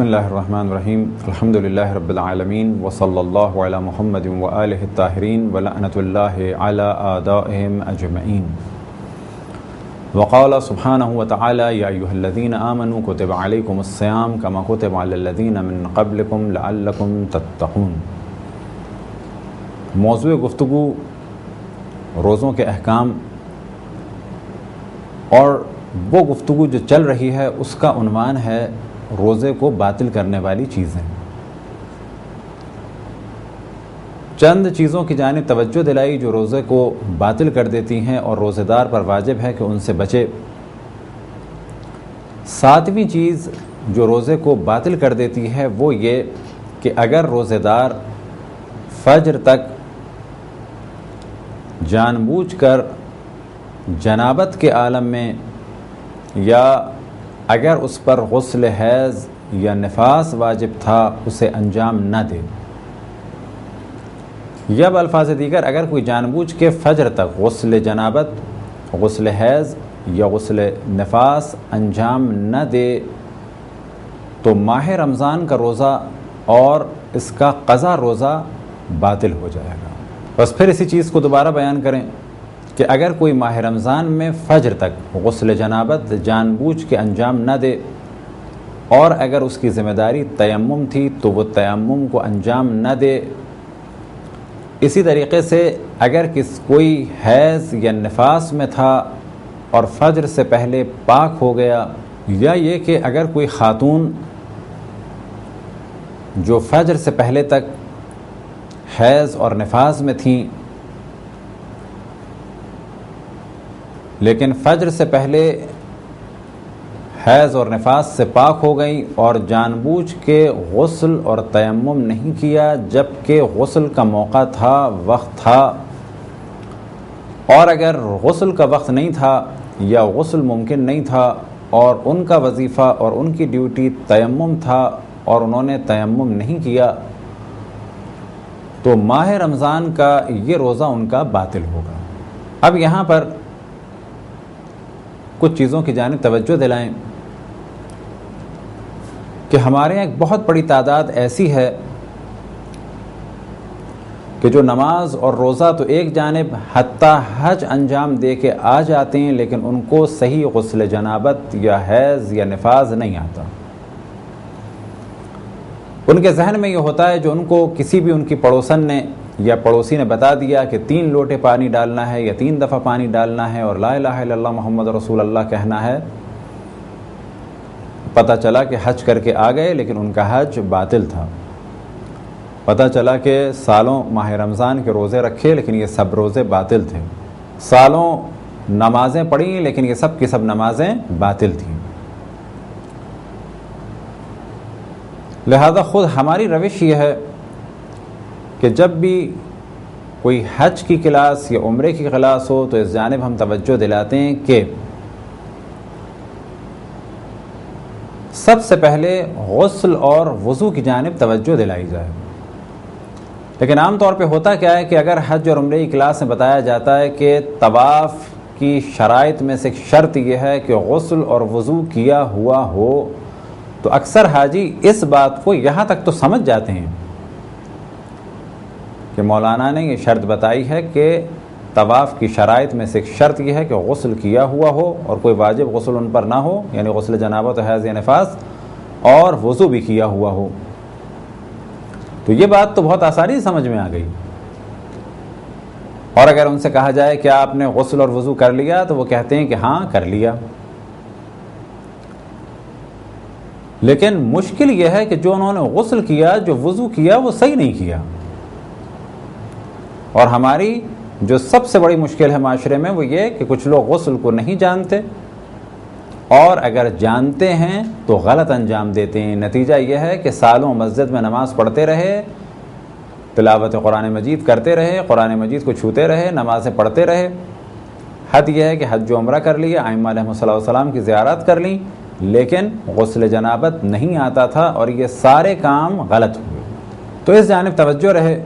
بسم اللہ الرحمن الرحیم الحمد للہ رب العالمین وصلی اللہ علی محمد وآلہ الطاہرین ولعنۃ اللہ علی اعدائہم اجمعین وقال سبحانہ وتعالی یا ایہا الذین آمنوا کتب علیکم الصیام کما کتب علی الذین من قبلکم لعلکم تتقون۔ موضوع گفتگو روزوں کے احکام اور وہ گفتگو جو چل رہی ہے اس کا عنوان ہے روزے کو باطل کرنے والی چیزیں۔ چند چیزوں کی جانب توجہ دلائی جو روزے کو باطل کر دیتی ہیں اور روزے دار پر واجب ہے کہ ان سے بچے۔ ساتویں چیز جو روزے کو باطل کر دیتی ہے وہ یہ کہ اگر روزے دار فجر تک جان بوجھ کر جنابت کے عالم میں یا اگر اس پر غسل حیض یا نفاس واجب تھا اسے انجام نہ دے، یا بالفاظ دیگر اگر کوئی جان بوجھ کے فجر تک غسل جنابت، غسل حیض یا غسل نفاس انجام نہ دے تو ماہ رمضان کا روزہ اور اس کا قضا روزہ باطل ہو جائے گا۔ بس پھر اسی چیز کو دوبارہ بیان کریں کہ اگر کوئی ماہ رمضان میں فجر تک غسل جنابت جان بوجھ کے انجام نہ دے اور اگر اس کی ذمہ داری تیمم تھی تو وہ تیمم کو انجام نہ دے، اسی طریقے سے اگر کوئی حیض یا نفاس میں تھا اور فجر سے پہلے پاک ہو گیا، یا یہ کہ اگر کوئی خاتون جو فجر سے پہلے تک حیض اور نفاس میں تھیں لیکن فجر سے پہلے حیض اور نفاس سے پاک ہو گئی اور جان بوجھ کے غسل اور تیمم نہیں کیا جبکہ غسل کا موقع تھا، وقت تھا، اور اگر غسل کا وقت نہیں تھا یا غسل ممکن نہیں تھا اور ان کا وظیفہ اور ان کی ڈیوٹی تیمم تھا اور انہوں نے تیمم نہیں کیا تو ماہ رمضان کا یہ روزہ ان کا باطل ہوگا۔ اب یہاں پر کچھ چیزوں کی جانب توجہ دلائیں کہ ہمارے یہاں ایک بہت بڑی تعداد ایسی ہے کہ جو نماز اور روزہ تو ایک جانب حتیٰ حج انجام دے کے آ جاتے ہیں لیکن ان کو صحیح غسل جنابت یا حیض یا نفاس نہیں آتا۔ ان کے ذہن میں یہ ہوتا ہے جو ان کو کسی بھی ان کی پڑوسن نے یا پڑوسی نے بتا دیا کہ 3 لوٹے پانی ڈالنا ہے یا 3 دفعہ پانی ڈالنا ہے اور لا الہ الا اللہ محمد رسول اللہ کہنا ہے، پتہ چلا کہ حج کر کے آ گئے لیکن ان کا حج باطل تھا۔ پتہ چلا کہ سالوں ماہ رمضان کے روزے رکھے لیکن یہ سب روزے باطل تھے، سالوں نمازیں پڑھیں لیکن یہ سب کی سب نمازیں باطل تھیں۔ لہذا خود ہماری روش یہ ہے کہ جب بھی کوئی حج کی کلاس یا عمرے کی کلاس ہو تو اس جانب ہم توجہ دلاتے ہیں کہ سب سے پہلے غسل اور وضو کی جانب توجہ دلائی جائے۔ لیکن عام طور پہ ہوتا کیا ہے کہ اگر حج اور عمرے کی کلاس میں بتایا جاتا ہے کہ طواف کی شرائط میں سے ایک شرط یہ ہے کہ غسل اور وضو کیا ہوا ہو تو اکثر حاجی اس بات کو یہاں تک تو سمجھ جاتے ہیں کہ مولانا نے یہ شرط بتائی ہے کہ طواف کی شرائط میں سے ایک شرط یہ ہے کہ غسل کیا ہوا ہو اور کوئی واجب غسل ان پر نہ ہو، یعنی غسل جنابت و حیض یا نفاس، اور وضو بھی کیا ہوا ہو۔ تو یہ بات تو بہت آسانی سے سمجھ میں آ گئی، اور اگر ان سے کہا جائے کہ آپ نے غسل اور وضو کر لیا تو وہ کہتے ہیں کہ ہاں کر لیا۔ لیکن مشکل یہ ہے کہ جو انہوں نے غسل کیا، جو وضو کیا، وہ صحیح نہیں کیا۔ اور ہماری جو سب سے بڑی مشکل ہے معاشرے میں وہ یہ کہ کچھ لوگ غسل کو نہیں جانتے اور اگر جانتے ہیں تو غلط انجام دیتے ہیں۔ نتیجہ یہ ہے کہ سالوں مسجد میں نماز پڑھتے رہے، تلاوت قرآن مجید کرتے رہے، قرآن مجید کو چھوتے رہے، نمازیں پڑھتے رہے، حد یہ ہے کہ حج و عمرہ کر لیا، ائمہ علیہ السلام کی زیارت کر لیں لیکن غسل جنابت نہیں آتا تھا اور یہ سارے کام غلط ہوئے۔ تو اس جانب توجہ رہے،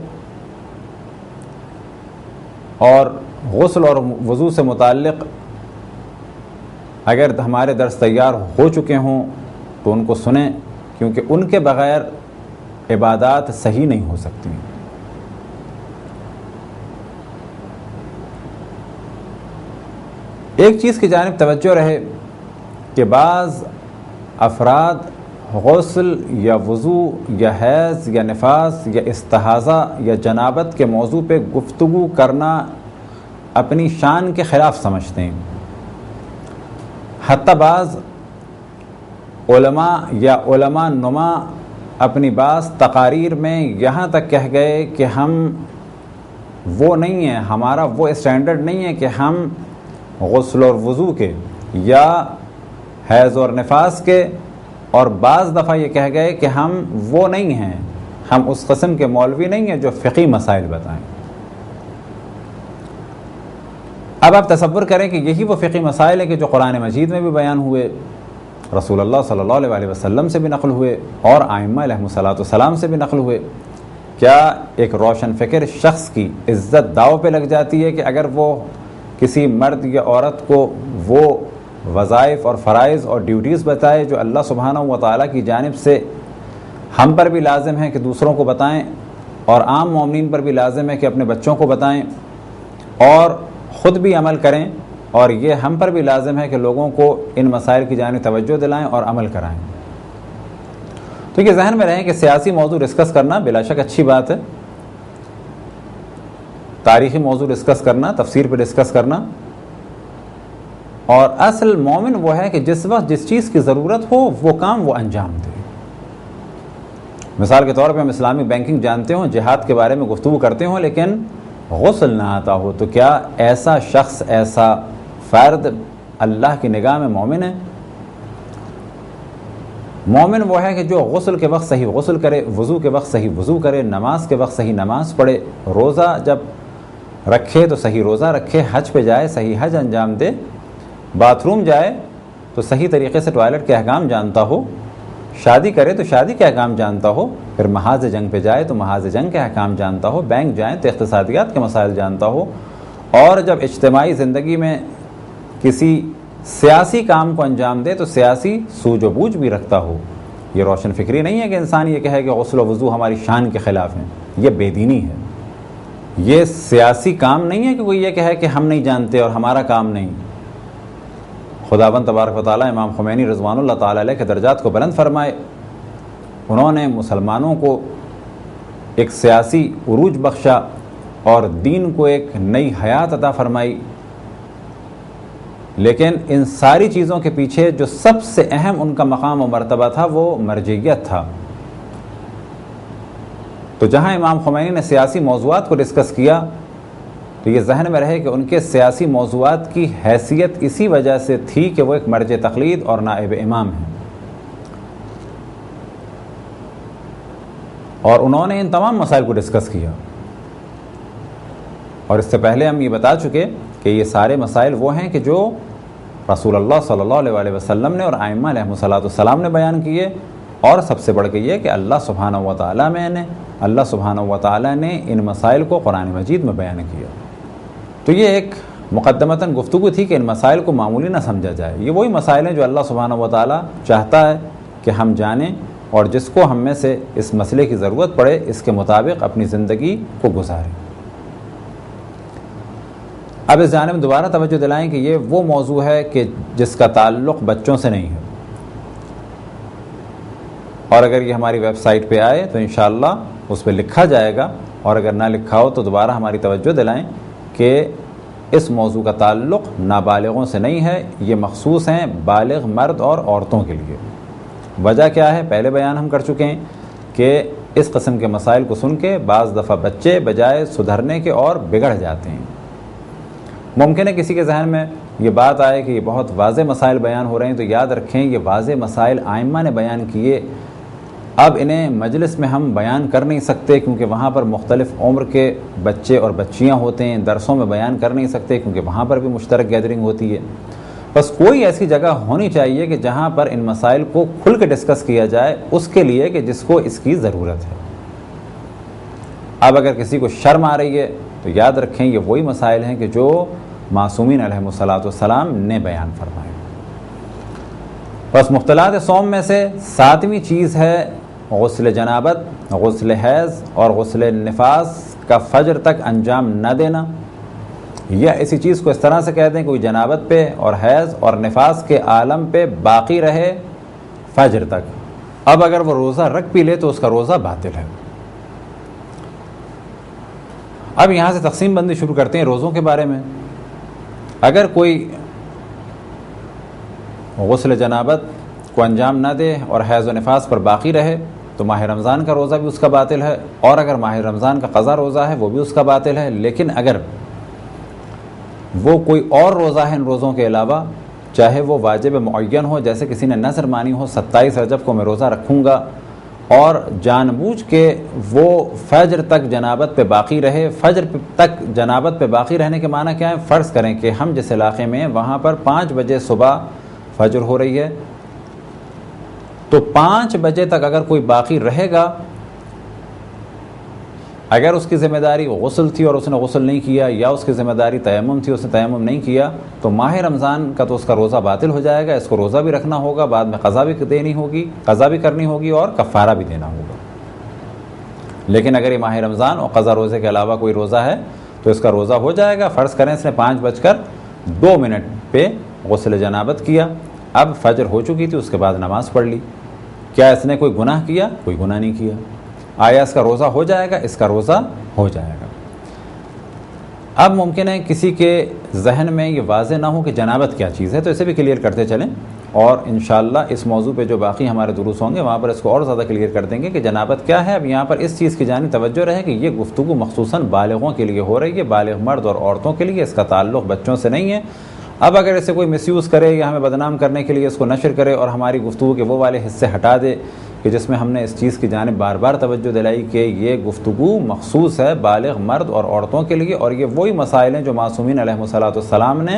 اور غسل اور وضو سے متعلق اگر ہمارے درس تیار ہو چکے ہوں تو ان کو سنیں، کیونکہ ان کے بغیر عبادات صحیح نہیں ہو سکتی. ایک چیز کی جانب توجہ رہے کہ بعض افراد غسل یا وضو یا حیض یا نفاس یا استحاضہ یا جنابت کے موضوع پہ گفتگو کرنا اپنی شان کے خلاف سمجھتے ہیں. حتیٰ بعض علماء یا علماء نما اپنی بعض تقاریر میں یہاں تک کہہ گئے کہ ہم وہ نہیں ہیں، ہمارا وہ اسٹینڈرڈ نہیں ہے کہ ہم غسل اور وضو کے یا حیض اور نفاس کے، اور بعض دفعہ یہ کہہ گئے کہ ہم وہ نہیں ہیں، ہم اس قسم کے مولوی نہیں ہیں جو فقہی مسائل بتائیں. اب آپ تصور کریں کہ یہی وہ فقہی مسائل ہیں کہ جو قرآن مجید میں بھی بیان ہوئے، رسول اللہ صلی اللہ علیہ وسلم سے بھی نقل ہوئے اور ائمہ علیہم السلام سے بھی نقل ہوئے. کیا ایک روشن فکر شخص کی عزت داؤ پہ لگ جاتی ہے کہ اگر وہ کسی مرد یا عورت کو وہ وظائف اور فرائض اور ڈیوٹیز بتائے جو اللہ سبحانہ و تعالیٰ کی جانب سے ہم پر بھی لازم ہے کہ دوسروں کو بتائیں، اور عام مومنین پر بھی لازم ہے کہ اپنے بچوں کو بتائیں اور خود بھی عمل کریں، اور یہ ہم پر بھی لازم ہے کہ لوگوں کو ان مسائل کی جانب توجہ دلائیں اور عمل کرائیں. تو یہ ذہن میں رہیں کہ سیاسی موضوع ڈسکس کرنا بلا شک اچھی بات ہے، تاریخی موضوع ڈسکس کرنا، تفسیر پہ ڈسکس کرنا، اور اصل مومن وہ ہے کہ جس وقت جس چیز کی ضرورت ہو وہ کام وہ انجام دے. مثال کے طور پہ ہم اسلامی بینکنگ جانتے ہوں، جہاد کے بارے میں گفتگو کرتے ہوں، لیکن غسل نہ آتا ہو، تو کیا ایسا شخص، ایسا فرد اللہ کی نگاہ میں مومن ہے؟ مومن وہ ہے کہ جو غسل کے وقت صحیح غسل کرے، وضو کے وقت صحیح وضو کرے، نماز کے وقت صحیح نماز پڑھے، روزہ جب رکھے تو صحیح روزہ رکھے، حج پہ جائے صحیح حج انجام دے، باتھ روم جائے تو صحیح طریقے سے ٹوائلٹ کے احکام جانتا ہو، شادی کرے تو شادی کے احکام جانتا ہو، پھر محاذ جنگ پہ جائے تو محاذ جنگ کے احکام جانتا ہو، بینک جائیں تو اقتصادیات کے مسائل جانتا ہو، اور جب اجتماعی زندگی میں کسی سیاسی کام کو انجام دے تو سیاسی سوجھ و بوجھ بھی رکھتا ہو. یہ روشن فکری نہیں ہے کہ انسان یہ کہے کہ غسل و وضو ہماری شان کے خلاف ہیں، یہ بے دینی ہے. یہ سیاسی کام نہیں ہے کہ کوئی یہ کہے کہ ہم نہیں جانتے اور ہمارا کام نہیں. خداوند تبارک و تعالیٰ امام خمینی رضوان اللہ تعالیٰ علیہ کے درجات کو بلند فرمائے، انہوں نے مسلمانوں کو ایک سیاسی عروج بخشا اور دین کو ایک نئی حیات عطا فرمائی، لیکن ان ساری چیزوں کے پیچھے جو سب سے اہم ان کا مقام و مرتبہ تھا وہ مرجعیت تھا. تو جہاں امام خمینی نے سیاسی موضوعات کو ڈسکس کیا تو یہ ذہن میں رہے کہ ان کے سیاسی موضوعات کی حیثیت اسی وجہ سے تھی کہ وہ ایک مرجع تقلید اور نائب امام ہیں، اور انہوں نے ان تمام مسائل کو ڈسکس کیا. اور اس سے پہلے ہم یہ بتا چکے کہ یہ سارے مسائل وہ ہیں کہ جو رسول اللہ صلی اللہ علیہ وسلم نے اور ائمہ علیہم السلام نے بیان کیے، اور سب سے بڑھ کے یہ کہ اللہ سبحانہ و تعالیٰ نے ان مسائل کو قرآن مجید میں بیان کیا. تو یہ ایک مقدمتاً گفتگو تھی کہ ان مسائل کو معمولی نہ سمجھا جائے. یہ وہی مسائل ہیں جو اللہ سبحانہ و تعالیٰ چاہتا ہے کہ ہم جانیں، اور جس کو ہم میں سے اس مسئلے کی ضرورت پڑے اس کے مطابق اپنی زندگی کو گزاریں. اب اس جانب دوبارہ توجہ دلائیں کہ یہ وہ موضوع ہے کہ جس کا تعلق بچوں سے نہیں ہے، اور اگر یہ ہماری ویب سائٹ پہ آئے تو انشاءاللہ اس پہ لکھا جائے گا، اور اگر نہ لکھا ہو تو دوبارہ ہماری توجہ دلائیں کہ اس موضوع کا تعلق نابالغوں سے نہیں ہے، یہ مخصوص ہیں بالغ مرد اور عورتوں کے لیے. وجہ کیا ہے؟ پہلے بیان ہم کر چکے ہیں کہ اس قسم کے مسائل کو سن کے بعض دفعہ بچے بجائے سدھرنے کے اور بگڑ جاتے ہیں. ممکن ہے کسی کے ذہن میں یہ بات آئے کہ یہ بہت واضح مسائل بیان ہو رہے ہیں، تو یاد رکھیں یہ واضح مسائل ائمہ نے بیان کیے، اب انہیں مجلس میں ہم بیان کر نہیں سکتے کیونکہ وہاں پر مختلف عمر کے بچے اور بچیاں ہوتے ہیں، درسوں میں بیان کر نہیں سکتے کیونکہ وہاں پر بھی مشترک گیدرنگ ہوتی ہے. بس کوئی ایسی جگہ ہونی چاہیے کہ جہاں پر ان مسائل کو کھل کے ڈسکس کیا جائے، اس کے لیے کہ جس کو اس کی ضرورت ہے. اب اگر کسی کو شرم آ رہی ہے تو یاد رکھیں یہ وہی مسائل ہیں کہ جو معصومین علیہم السلام نے بیان فرمائے. بس مختلات صوم میں سے 7ویں چیز ہے غسل جنابت، غسل حیض اور غسل نفاس کا فجر تک انجام نہ دینا، یا اسی چیز کو اس طرح سے کہہ دیں کوئی جنابت پہ اور حیض اور نفاس کے عالم پہ باقی رہے فجر تک۔ اب اگر وہ روزہ رکھ بھی لے تو اس کا روزہ باطل ہے۔ اب یہاں سے تقسیم بندی شروع کرتے ہیں روزوں کے بارے میں۔ اگر کوئی غسل جنابت کو انجام نہ دے اور حیض و نفاس پر باقی رہے تو ماہ رمضان کا روزہ بھی اس کا باطل ہے، اور اگر ماہ رمضان کا قضا روزہ ہے وہ بھی اس کا باطل ہے۔ لیکن اگر وہ کوئی اور روزہ ہے ان روزوں کے علاوہ، چاہے وہ واجب معین ہو، جیسے کسی نے نذر مانی ہو 27 رجب کو میں روزہ رکھوں گا، اور جان بوجھ کے وہ فجر تک جنابت پہ باقی رہے۔ فجر تک جنابت پہ باقی رہنے کے معنی کیا ہے؟ فرض کریں کہ ہم جس علاقے میں وہاں پر 5 بجے صبح فجر ہو رہی ہے، تو 5 بجے تک اگر کوئی باقی رہے گا، اگر اس کی ذمہ داری غسل تھی اور اس نے غسل نہیں کیا، یا اس کی ذمہ داری تیمم تھی اس نے تیمم نہیں کیا، تو ماہ رمضان کا تو اس کا روزہ باطل ہو جائے گا۔ اس کو روزہ بھی رکھنا ہوگا، بعد میں قضا بھی کرنی ہوگی اور کفارہ بھی دینا ہوگا۔ لیکن اگر یہ ماہ رمضان اور قضا روزے کے علاوہ کوئی روزہ ہے تو اس کا روزہ ہو جائے گا۔ فرض کریں اس نے 5:02 پہ غسل جنابت کیا، اب فجر ہو چکی تھی، اس کے بعد نماز پڑھ لی، کیا اس نے کوئی گناہ کیا؟ کوئی گناہ نہیں کیا۔ آیا اس کا روزہ ہو جائے گا؟ اس کا روزہ ہو جائے گا۔ اب ممکن ہے کسی کے ذہن میں یہ واضح نہ ہو کہ جنابت کیا چیز ہے، تو اسے بھی کلیئر کرتے چلیں، اور انشاءاللہ اس موضوع پہ جو باقی ہمارے دروس ہوں گے وہاں پر اس کو اور زیادہ کلیئر کر دیں گے کہ جنابت کیا ہے۔ اب یہاں پر اس چیز کی جانب توجہ رہے کہ یہ گفتگو مخصوصاً بالغوں کے لیے ہو رہی ہے، بالغ مرد اور عورتوں کے لیے، اس کا تعلق بچوں سے نہیں ہے۔ اب اگر اسے کوئی مس یوز کرے یا ہمیں بدنام کرنے کے لیے اس کو نشر کرے اور ہماری گفتگو کے وہ والے حصے ہٹا دے کہ جس میں ہم نے اس چیز کی جانب بار بار توجہ دلائی کہ یہ گفتگو مخصوص ہے بالغ مرد اور عورتوں کے لیے، اور یہ وہی مسائل ہیں جو معصومین علیہ الصلوۃ والسلام نے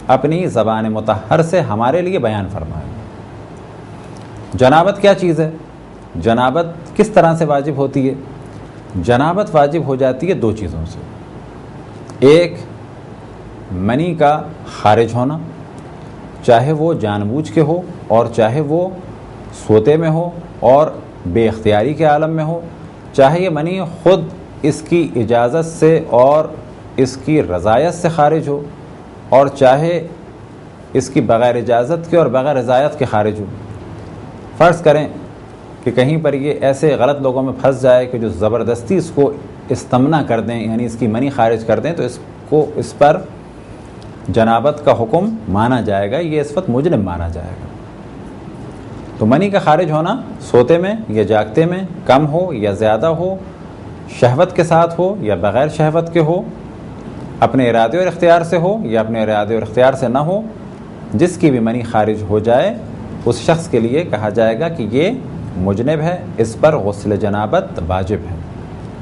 اپنی زبان مطہر سے ہمارے لیے بیان فرمایا۔ جنابت کیا چیز ہے؟ جنابت کس طرح سے واجب ہوتی ہے؟ جنابت واجب ہو جاتی ہے 2 چیزوں سے، ایک منی کا خارج ہونا، چاہے وہ جان بوجھ کے ہو اور چاہے وہ سوتے میں ہو اور بے اختیاری کے عالم میں ہو، چاہے یہ منی خود اس کی اجازت سے اور اس کی رضایت سے خارج ہو، اور چاہے اس کی بغیر اجازت کے اور بغیر رضایت کے خارج ہو۔ فرض کریں کہ کہیں پر یہ ایسے غلط لوگوں میں پھنس جائے کہ جو زبردستی اس کو استمنا کر دیں، یعنی اس کی منی خارج کر دیں، تو اس پر جنابت کا حکم مانا جائے گا، یہ اس وقت مجرم مانا جائے گا۔ تو منی کا خارج ہونا سوتے میں یا جاگتے میں، کم ہو یا زیادہ ہو، شہوت کے ساتھ ہو یا بغیر شہوت کے ہو، اپنے ارادے اور اختیار سے ہو یا اپنے ارادے اور اختیار سے نہ ہو، جس کی بھی منی خارج ہو جائے اس شخص کے لیے کہا جائے گا کہ یہ مجنب ہے، اس پر غسل جنابت واجب ہے۔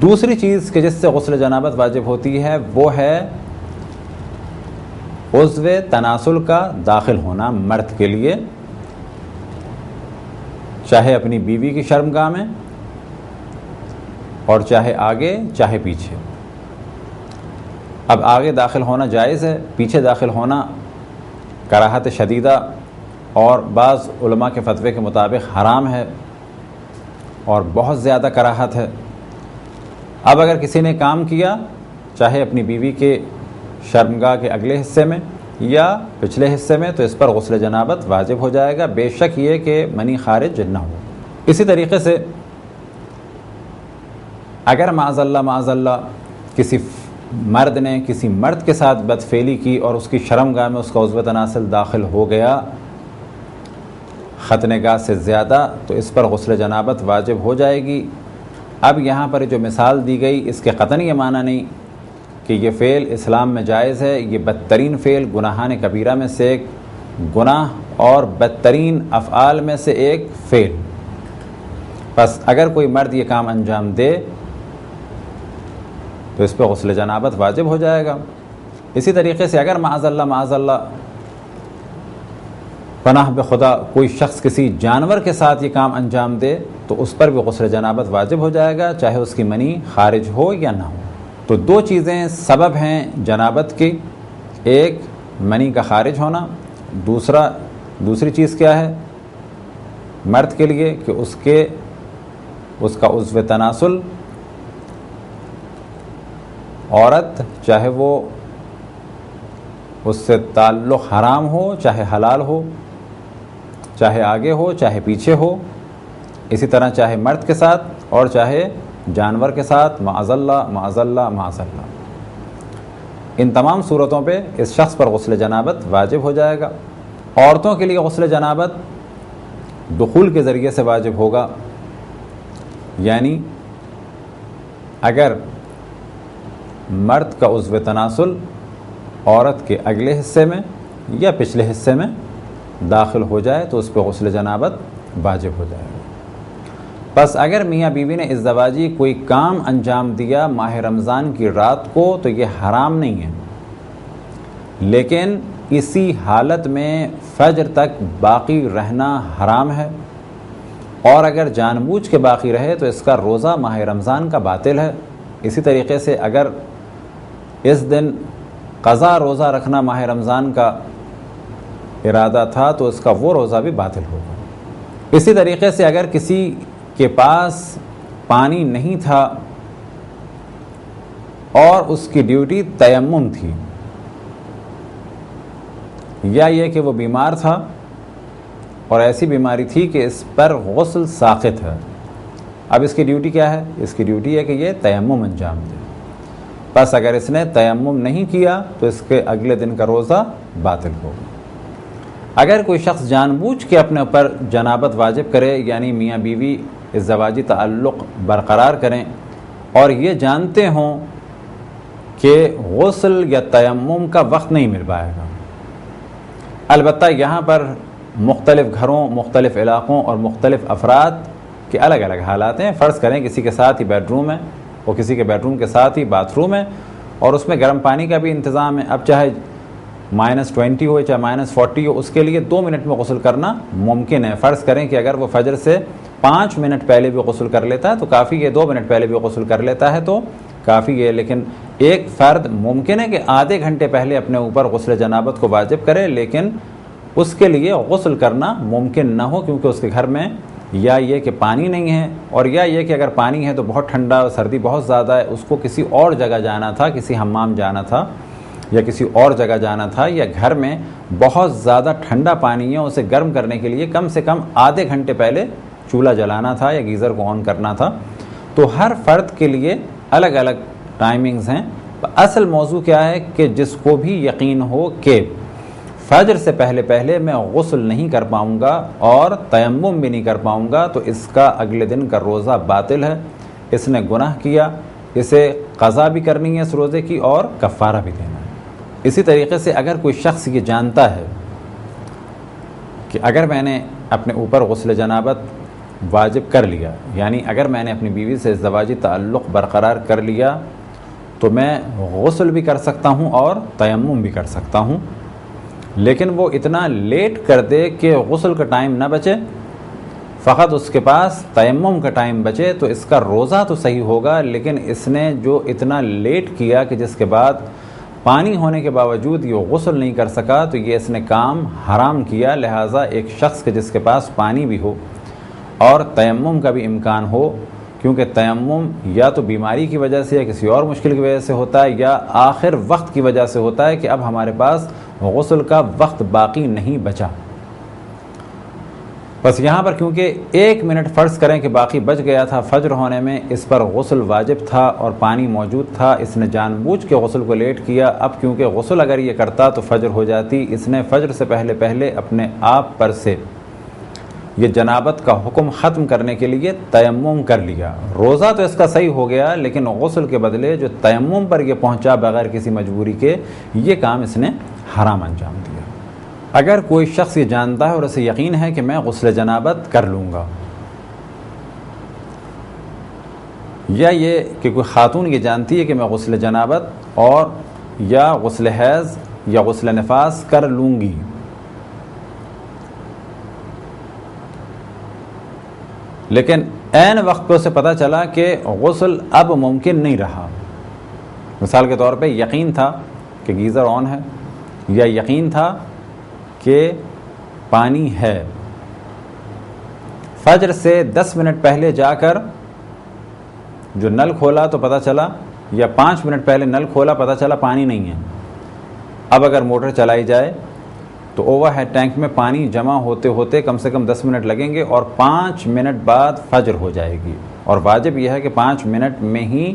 دوسری چیز کہ جس سے غسل جنابت واجب ہوتی ہے وہ ہے عضو تناسل کا داخل ہونا مرد کے لیے، چاہے اپنی بیوی کی شرمگاہ میں اور چاہے آگے چاہے پیچھے۔ اب آگے داخل ہونا جائز ہے، پیچھے داخل ہونا کراہت شدیدہ اور بعض علماء کے فتوے کے مطابق حرام ہے اور بہت زیادہ کراہت ہے۔ اب اگر کسی نے کام کیا چاہے اپنی بیوی کے شرمگاہ کے اگلے حصے میں یا پچھلے حصے میں، تو اس پر غسل جنابت واجب ہو جائے گا، بے شک یہ کہ منی خارج نہ ہو۔ اسی طریقے سے اگر معاذ اللہ کسی مرد نے کسی مرد کے ساتھ بدفعلی کی اور اس کی شرمگاہ میں اس کا عضو تناسل داخل ہو گیا ختنگاہ سے زیادہ، تو اس پر غسل جنابت واجب ہو جائے گی۔ اب یہاں پر جو مثال دی گئی اس کے قطعاً یہ معنی نہیں کہ یہ فعل اسلام میں جائز ہے، یہ بدترین فعل گناہان کبیرہ میں سے ایک گناہ اور بدترین افعال میں سے ایک فعل۔ پس اگر کوئی مرد یہ کام انجام دے تو اس پہ غسل جنابت واجب ہو جائے گا۔ اسی طریقے سے اگر معاذ اللہ پناہ بخدا کوئی شخص کسی جانور کے ساتھ یہ کام انجام دے تو اس پر بھی غسل جنابت واجب ہو جائے گا، چاہے اس کی منی خارج ہو یا نہ ہو۔ تو 2 چیزیں سبب ہیں جنابت کی، ایک منی کا خارج ہونا، دوسری چیز کیا ہے؟ مرد کے لیے کہ اس کا عضو تناسل عورت چاہے وہ اس سے تعلق حرام ہو چاہے حلال ہو، چاہے آگے ہو چاہے پیچھے ہو، اسی طرح چاہے مرد کے ساتھ اور چاہے جانور کے ساتھ، معاذ اللہ معاذ اللہ معاذ اللہ، ان تمام صورتوں پہ اس شخص پر غسل جنابت واجب ہو جائے گا۔ عورتوں کے لیے غسل جنابت دخول کے ذریعے سے واجب ہوگا، یعنی اگر مرد کا عضو تناسل عورت کے اگلے حصے میں یا پچھلے حصے میں داخل ہو جائے تو اس پہ غسل جنابت واجب ہو جائے گا۔ بس اگر میاں بیوی نے ازدواجی کوئی کام انجام دیا ماہ رمضان کی رات کو تو یہ حرام نہیں ہے، لیکن اسی حالت میں فجر تک باقی رہنا حرام ہے، اور اگر جان بوجھ کے باقی رہے تو اس کا روزہ ماہ رمضان کا باطل ہے۔ اسی طریقے سے اگر اس دن قضا روزہ رکھنا ماہ رمضان کا ارادہ تھا تو اس کا وہ روزہ بھی باطل ہوگا۔ اسی طریقے سے اگر کسی کے پاس پانی نہیں تھا اور اس کی ڈیوٹی تیمم تھی، یا یہ کہ وہ بیمار تھا اور ایسی بیماری تھی کہ اس پر غسل ساقط ہے، اب اس کی ڈیوٹی کیا ہے؟ اس کی ڈیوٹی ہے کہ یہ تیمم انجام دے۔ بس اگر اس نے تیمم نہیں کیا تو اس کے اگلے دن کا روزہ باطل ہوگا۔ اگر کوئی شخص جان بوجھ کے اپنے اوپر جنابت واجب کرے، یعنی میاں بیوی ازدواجی تعلق برقرار کریں اور یہ جانتے ہوں کہ غسل یا تیمم کا وقت نہیں مل پائے گا، البتہ یہاں پر مختلف گھروں، مختلف علاقوں اور مختلف افراد کے الگ الگ حالات ہیں۔ فرض کریں کسی کے ساتھ ہی بیڈ روم ہے اور کسی کے بیڈ روم کے ساتھ ہی باتھ روم ہے اور اس میں گرم پانی کا بھی انتظام ہے، اب چاہے -20 ہو چاہے -40 ہو، اس کے لیے 2 منٹ میں غسل کرنا ممکن ہے۔ فرض کریں کہ اگر وہ فجر سے 5 منٹ پہلے بھی غسل کر لیتا ہے تو کافی ہے، 2 منٹ پہلے بھی غسل کر لیتا ہے تو کافی ہے، لیکن ایک فرد ممکن ہے کہ آدھے گھنٹے پہلے اپنے اوپر غسل جنابت کو واجب کرے، لیکن اس کے لیے غسل کرنا ممکن نہ ہو کیونکہ اس کے گھر میں یا یہ کہ پانی نہیں ہے، اور یا یہ کہ اگر پانی ہے تو بہت ٹھنڈا اور سردی بہت زیادہ ہے، اس کو کسی اور جگہ جانا تھا، کسی حمام جانا تھا یا کسی اور جگہ جانا تھا، یا گھر میں بہت زیادہ ٹھنڈا پانی ہے، اسے گرم کرنے کے لیے کم سے کم آدھے گھنٹے پہلے چولہا جلانا تھا یا گیزر کو آن کرنا تھا۔ تو ہر فرد کے لیے الگ الگ ٹائمنگز ہیں۔ اصل موضوع کیا ہے کہ جس کو بھی یقین ہو کہ فجر سے پہلے میں غسل نہیں کر پاؤں گا اور تیمم بھی نہیں کر پاؤں گا تو اس کا اگلے دن کا روزہ باطل ہے، اس نے گناہ کیا، اسے قضا بھی کرنی ہے اس روزے کی اور کفارہ بھی دینا ہے۔ اسی طریقے سے اگر کوئی شخص یہ جانتا ہے کہ اگر میں نے اپنے اوپر غسل جنابت واجب کر لیا، یعنی اگر میں نے اپنی بیوی سے ازدواجی تعلق برقرار کر لیا تو میں غسل بھی کر سکتا ہوں اور تیمم بھی کر سکتا ہوں، لیکن وہ اتنا لیٹ کر دے کہ غسل کا ٹائم نہ بچے، فقط اس کے پاس تیمم کا ٹائم بچے، تو اس کا روزہ تو صحیح ہوگا، لیکن اس نے جو اتنا لیٹ کیا کہ جس کے بعد پانی ہونے کے باوجود یہ غسل نہیں کر سکا تو یہ اس نے کام حرام کیا۔ لہٰذا ایک شخص کے جس کے پاس پانی بھی ہو اور تیمم کا بھی امکان ہو، کیونکہ تیمم یا تو بیماری کی وجہ سے یا کسی اور مشکل کی وجہ سے ہوتا ہے یا آخر وقت کی وجہ سے ہوتا ہے کہ اب ہمارے پاس غسل کا وقت باقی نہیں بچا، بس یہاں پر کیونکہ 1 منٹ فرض کریں کہ باقی بچ گیا تھا فجر ہونے میں، اس پر غسل واجب تھا اور پانی موجود تھا، اس نے جان بوجھ کے غسل کو لیٹ کیا۔ اب کیونکہ غسل اگر یہ کرتا تو فجر ہو جاتی، اس نے فجر سے پہلے اپنے آپ پر سے یہ جنابت کا حکم ختم کرنے کے لیے تیمم کر لیا۔ روزہ تو اس کا صحیح ہو گیا، لیکن غسل کے بدلے جو تیمم پر یہ پہنچا بغیر کسی مجبوری کے، یہ کام اس نے حرام انجام دیا۔ اگر کوئی شخص یہ جانتا ہے اور اسے یقین ہے کہ میں غسل جنابت کر لوں گا، یا یہ کہ کوئی خاتون یہ جانتی ہے کہ میں غسل جنابت اور یا غسل حیض یا غسل نفاس کر لوں گی، لیکن عین وقت پہ اسے پتہ چلا کہ غسل اب ممکن نہیں رہا، مثال کے طور پہ یقین تھا کہ گیزر آن ہے یا یقین تھا کہ پانی ہے، فجر سے 10 منٹ پہلے جا کر جو نل کھولا تو پتہ چلا، یا 5 منٹ پہلے نل کھولا پتہ چلا پانی نہیں ہے، اب اگر موٹر چلائی جائے تو اوور ہیڈ ٹینک میں پانی جمع ہوتے ہوتے کم سے کم 10 منٹ لگیں گے اور 5 منٹ بعد فجر ہو جائے گی، اور واجب یہ ہے کہ 5 منٹ میں ہی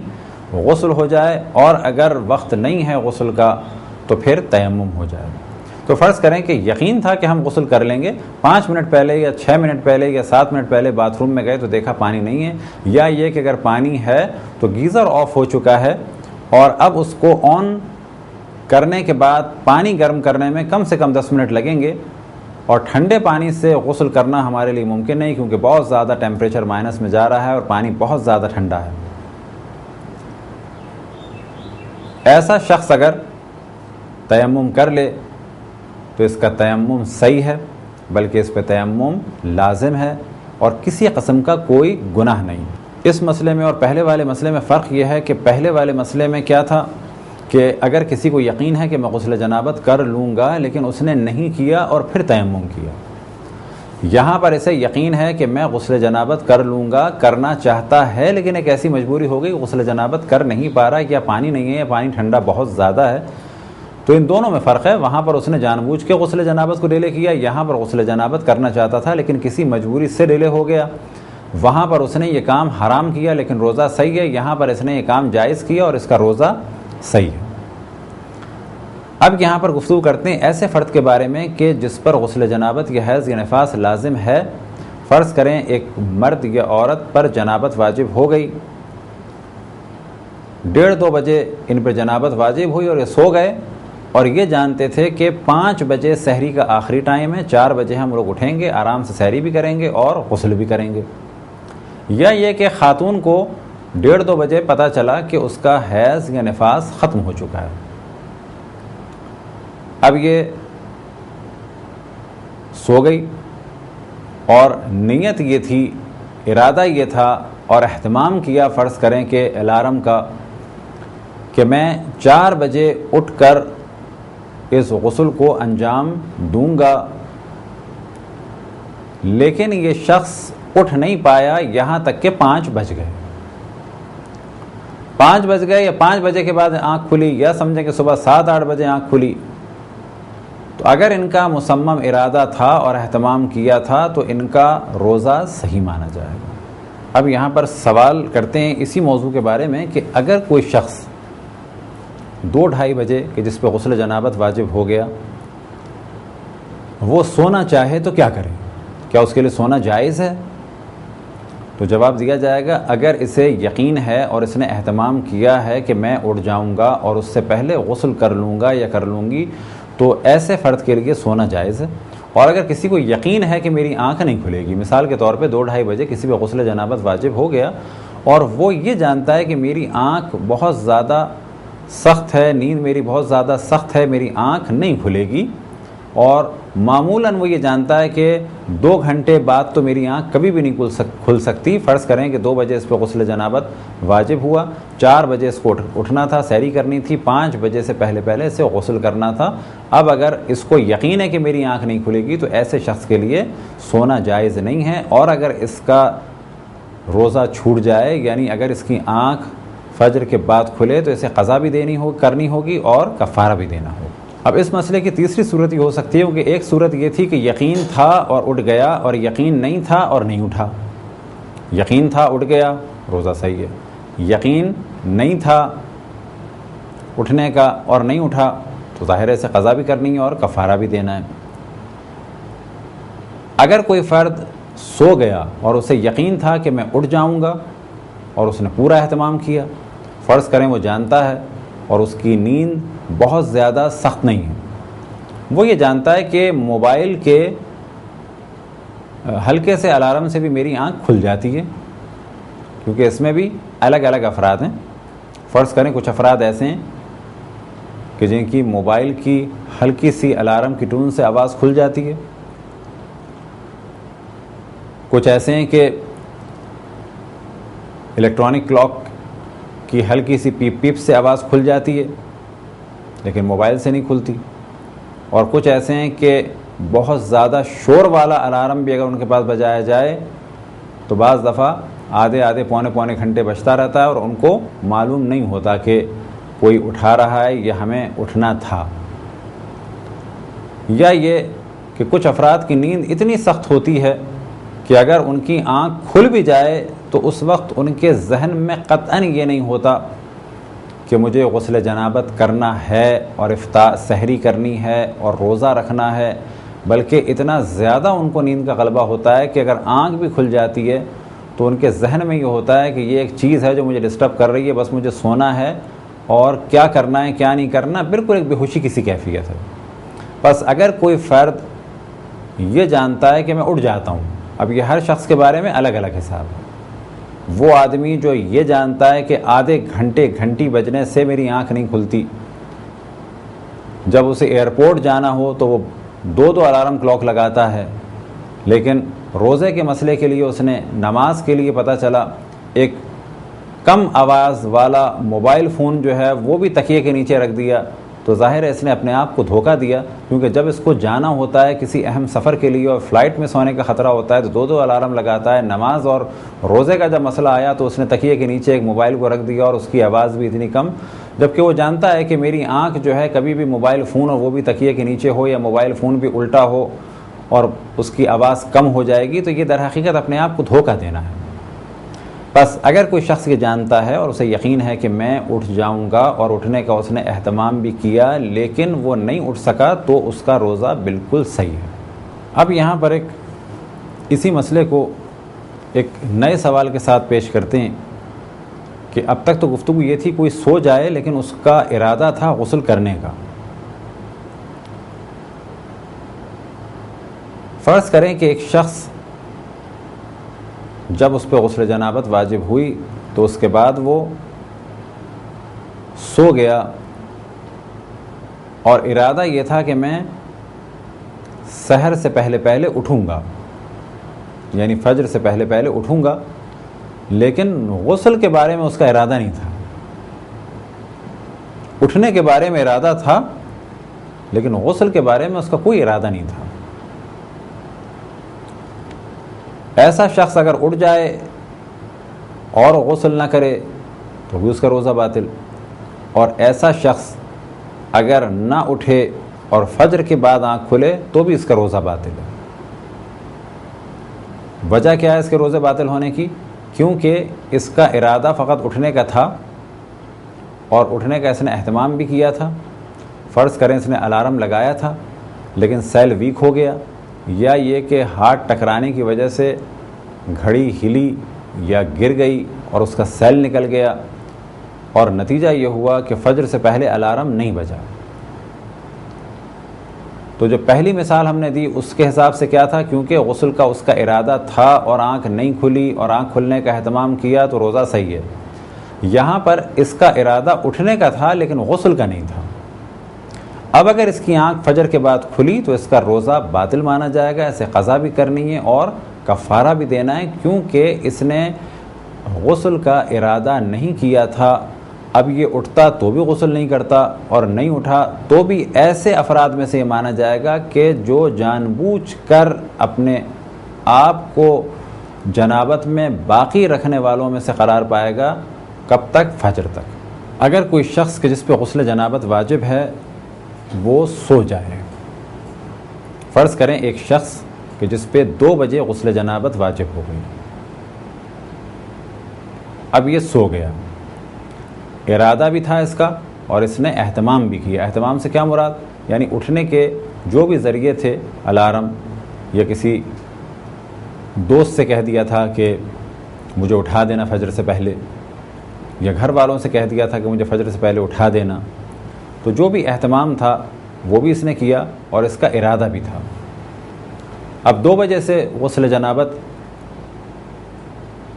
غسل ہو جائے، اور اگر وقت نہیں ہے غسل کا تو پھر تیمم ہو جائے۔ تو فرض کریں کہ یقین تھا کہ ہم غسل کر لیں گے، 5 منٹ پہلے یا 6 منٹ پہلے یا 7 منٹ پہلے باتھ روم میں گئے تو دیکھا پانی نہیں ہے، یا یہ کہ اگر پانی ہے تو گیزر آف ہو چکا ہے اور اب اس کو آن کرنے کے بعد پانی گرم کرنے میں کم سے کم 10 منٹ لگیں گے، اور ٹھنڈے پانی سے غسل کرنا ہمارے لیے ممکن نہیں کیونکہ بہت زیادہ ٹیمپریچر مائنس میں جا رہا ہے اور پانی بہت زیادہ ٹھنڈا ہے۔ ایسا شخص اگر تیمم کر لے تو اس کا تیمم صحیح ہے، بلکہ اس پہ تیمم لازم ہے اور کسی قسم کا کوئی گناہ نہیں۔ اس مسئلے میں اور پہلے والے مسئلے میں فرق یہ ہے کہ پہلے والے مسئلے میں کیا تھا کہ اگر کسی کو یقین ہے کہ میں غسل جنابت کر لوں گا لیکن اس نے نہیں کیا اور پھر تیمم کیا، یہاں پر اسے یقین ہے کہ میں غسل جنابت کر لوں گا، کرنا چاہتا ہے لیکن ایک ایسی مجبوری ہو گئی غسل جنابت کر نہیں پا رہا، یا پانی نہیں ہے یا پانی ٹھنڈا بہت زیادہ ہے، تو ان دونوں میں فرق ہے۔ وہاں پر اس نے جان بوجھ کے غسل جنابت کو ڈیلے کیا، یہاں پر غسل جنابت کرنا چاہتا تھا لیکن کسی مجبوری سے ڈیلے ہو گیا، وہاں پر اس نے یہ کام حرام کیا لیکن روزہ صحیح ہے، یہاں پر اس نے یہ کام جائز کیا اور اس کا روزہ صحیح ہے۔ اب یہاں پر گفتگو کرتے ہیں ایسے فرد کے بارے میں کہ جس پر غسل جنابت یا حیض یا نفاس لازم ہے۔ فرض کریں ایک مرد یا عورت پر جنابت واجب ہو گئی، 1:30-2 بجے ان پر جنابت واجب ہوئی اور یہ سو گئے، اور یہ جانتے تھے کہ 5 بجے سحری کا آخری ٹائم ہے، 4 بجے ہم لوگ اٹھیں گے، آرام سے سحری بھی کریں گے اور غسل بھی کریں گے۔ یا یہ کہ خاتون کو 1:30-2 بجے پتہ چلا کہ اس کا حیض یا نفاس ختم ہو چکا ہے، اب یہ سو گئی اور نیت یہ تھی، ارادہ یہ تھا اور اہتمام کیا فرض کریں کہ الارم کا کہ میں 4 بجے اٹھ کر اس غسل کو انجام دوں گا، لیکن یہ شخص اٹھ نہیں پایا یہاں تک کہ 5 بج گئے۔ 5 بج گئے یا 5 بجے کے بعد آنکھ کھلی، یا سمجھیں کہ صبح 7-8 بجے آنکھ کھلی، تو اگر ان کا مصمم ارادہ تھا اور اہتمام کیا تھا تو ان کا روزہ صحیح مانا جائے گا۔ اب یہاں پر سوال کرتے ہیں اسی موضوع کے بارے میں کہ اگر کوئی شخص 2-2:30 بجے کہ جس پہ غسل جنابت واجب ہو گیا وہ سونا چاہے تو کیا کرے؟ کیا اس کے لیے سونا جائز ہے؟ تو جواب دیا جائے گا اگر اسے یقین ہے اور اس نے اہتمام کیا ہے کہ میں اٹھ جاؤں گا اور اس سے پہلے غسل کر لوں گا یا کر لوں گی تو ایسے فرد کے لیے سونا جائز ہے۔ اور اگر کسی کو یقین ہے کہ میری آنکھ نہیں کھلے گی، مثال کے طور پہ 2-2:30 بجے کسی پہ غسل جنابت واجب ہو گیا اور وہ یہ جانتا ہے کہ میری آنکھ بہت زیادہ سخت ہے، نیند میری بہت زیادہ سخت ہے، میری آنکھ نہیں کھلے گی، اور معمولاً وہ یہ جانتا ہے کہ 2 گھنٹے بعد تو میری آنکھ کبھی بھی نہیں کھل سکتی۔ فرض کریں کہ 2 بجے اس پہ غسل جنابت واجب ہوا، 4 بجے اس کو اٹھنا تھا، سحری کرنی تھی، 5 بجے سے پہلے اسے غسل کرنا تھا۔ اب اگر اس کو یقین ہے کہ میری آنکھ نہیں کھلے گی تو ایسے شخص کے لیے سونا جائز نہیں ہے، اور اگر اس کا روزہ چھوٹ جائے یعنی اگر اس کی آنکھ فجر کے بعد کھلے تو اسے قضا بھی کرنی ہوگی اور کفارہ بھی دینا ہوگا۔ اب اس مسئلے کی تیسری صورت یہ ہو سکتی ہے کیونکہ ایک صورت یہ تھی کہ یقین تھا اور اٹھ گیا، اور یقین نہیں تھا اور نہیں اٹھا۔ یقین تھا اٹھ گیا، روزہ صحیح ہے، یقین نہیں تھا اٹھنے کا اور نہیں اٹھا تو ظاہر ہے اسے قضا بھی کرنی ہے اور کفارہ بھی دینا ہے۔ اگر کوئی فرد سو گیا اور اسے یقین تھا کہ میں اٹھ جاؤں گا اور اس نے پورا اہتمام کیا، فرض کریں وہ جانتا ہے اور اس کی نیند بہت زیادہ سخت نہیں ہے، وہ یہ جانتا ہے کہ موبائل کے ہلکے سے الارم سے بھی میری آنکھ کھل جاتی ہے، کیونکہ اس میں بھی الگ الگ افراد ہیں۔ فرض کریں کچھ افراد ایسے ہیں کہ جن کی موبائل کی ہلکی سی الارم کی ٹون سے آواز کھل جاتی ہے، کچھ ایسے ہیں کہ الیکٹرانک کلاک کی ہلکی سی پیپ پیپ سے آواز کھل جاتی ہے لیکن موبائل سے نہیں کھلتی، اور کچھ ایسے ہیں کہ بہت زیادہ شور والا الارم بھی اگر ان کے پاس بجایا جائے تو بعض دفعہ آدھے پونے گھنٹے بچتا رہتا ہے اور ان کو معلوم نہیں ہوتا کہ کوئی اٹھا رہا ہے یا ہمیں اٹھنا تھا. یا یہ کہ کچھ افراد کی نیند اتنی سخت ہوتی ہے کہ اگر ان کی آنکھ کھل بھی جائے تو اس وقت ان کے ذہن میں قطعاً یہ نہیں ہوتا کہ مجھے غسل جنابت کرنا ہے اور سحری کرنی ہے اور روزہ رکھنا ہے، بلکہ اتنا زیادہ ان کو نیند کا غلبہ ہوتا ہے کہ اگر آنکھ بھی کھل جاتی ہے تو ان کے ذہن میں یہ ہوتا ہے کہ یہ ایک چیز ہے جو مجھے ڈسٹرب کر رہی ہے، بس مجھے سونا ہے اور کیا کرنا ہے کیا نہیں کرنا، بالکل ایک بے ہوشی کی سی کیفیت ہے. بس اگر کوئی فرد یہ جانتا ہے کہ میں اٹھ جاتا ہوں، اب یہ ہر شخص کے بارے میں الگ الگ حساب ہے. وہ آدمی جو یہ جانتا ہے کہ آدھے گھنٹی بجنے سے میری آنکھ نہیں کھلتی، جب اسے ایئرپورٹ جانا ہو تو وہ 2 الارم کلاک لگاتا ہے، لیکن روزے کے مسئلے کے لیے اس نے نماز کے لیے پتہ چلا ایک کم آواز والا موبائل فون جو ہے وہ بھی تکیے کے نیچے رکھ دیا، تو ظاہر ہے اس نے اپنے آپ کو دھوکہ دیا. کیونکہ جب اس کو جانا ہوتا ہے کسی اہم سفر کے لیے اور فلائٹ میں سونے کا خطرہ ہوتا ہے تو 2 الارم لگاتا ہے. نماز اور روزے کا جب مسئلہ آیا تو اس نے تکیے کے نیچے ایک موبائل کو رکھ دیا اور اس کی آواز بھی اتنی کم، جبکہ وہ جانتا ہے کہ میری آنکھ جو ہے کبھی بھی موبائل فون اور وہ بھی تکیے کے نیچے ہو یا موبائل فون بھی الٹا ہو اور اس کی آواز کم ہو جائے گی، تو یہ در حقیقت اپنے آپ کو دھوکہ دینا ہے. بس اگر کوئی شخص یہ جانتا ہے اور اسے یقین ہے کہ میں اٹھ جاؤں گا اور اٹھنے کا اس نے اہتمام بھی کیا لیکن وہ نہیں اٹھ سکا تو اس کا روزہ بالکل صحیح ہے. اب یہاں پر اسی مسئلے کو ایک نئے سوال کے ساتھ پیش کرتے ہیں کہ اب تک تو گفتگو یہ تھی کوئی سو جائے لیکن اس کا ارادہ تھا غسل کرنے کا. فرض کریں کہ ایک شخص جب اس پہ غسل جنابت واجب ہوئی تو اس کے بعد وہ سو گیا اور ارادہ یہ تھا کہ میں سحر سے پہلے اٹھوں گا، یعنی فجر سے پہلے اٹھوں گا، لیکن غسل کے بارے میں اس کا ارادہ نہیں تھا. اٹھنے کے بارے میں ارادہ تھا لیکن غسل کے بارے میں اس کا کوئی ارادہ نہیں تھا. ایسا شخص اگر اٹھ جائے اور غسل نہ کرے تو بھی اس کا روزہ باطل، اور ایسا شخص اگر نہ اٹھے اور فجر کے بعد آنکھ کھلے تو بھی اس کا روزہ باطل ہے. وجہ کیا ہے اس کے روزے باطل ہونے کی؟ کیونکہ اس کا ارادہ فقط اٹھنے کا تھا اور اٹھنے کا اس نے اہتمام بھی کیا تھا. فرض کریں اس نے الارم لگایا تھا لیکن سیل ویک ہو گیا، یا یہ کہ ہاتھ ٹکرانے کی وجہ سے گھڑی ہلی یا گر گئی اور اس کا سیل نکل گیا، اور نتیجہ یہ ہوا کہ فجر سے پہلے الارم نہیں بجا. تو جو پہلی مثال ہم نے دی اس کے حساب سے کیا تھا؟ کیونکہ غسل کا اس کا ارادہ تھا اور آنکھ نہیں کھلی اور آنکھ کھلنے کا اہتمام کیا تو روزہ صحیح ہے. یہاں پر اس کا ارادہ اٹھنے کا تھا لیکن غسل کا نہیں تھا. اب اگر اس کی آنکھ فجر کے بعد کھلی تو اس کا روزہ باطل مانا جائے گا، اسے قضا بھی کرنی ہے اور کفارہ بھی دینا ہے، کیونکہ اس نے غسل کا ارادہ نہیں کیا تھا. اب یہ اٹھتا تو بھی غسل نہیں کرتا اور نہیں اٹھا تو بھی ایسے افراد میں سے یہ مانا جائے گا کہ جو جان بوجھ کر اپنے آپ کو جنابت میں باقی رکھنے والوں میں سے قرار پائے گا. کب تک؟ فجر تک. اگر کوئی شخص کہ جس پہ غسل جنابت واجب ہے وہ سو جائے، فرض کریں ایک شخص کہ جس پہ 2 بجے غسل جنابت واجب ہو گئی، اب یہ سو گیا، ارادہ بھی تھا اس کا اور اس نے اہتمام بھی کیا. اہتمام سے کیا مراد؟ یعنی اٹھنے کے جو بھی ذریعے تھے، الارم یا کسی دوست سے کہہ دیا تھا کہ مجھے اٹھا دینا فجر سے پہلے، یا گھر والوں سے کہہ دیا تھا کہ مجھے فجر سے پہلے اٹھا دینا، تو جو بھی اہتمام تھا وہ بھی اس نے کیا اور اس کا ارادہ بھی تھا. اب 2 بجے سے غسل جنابت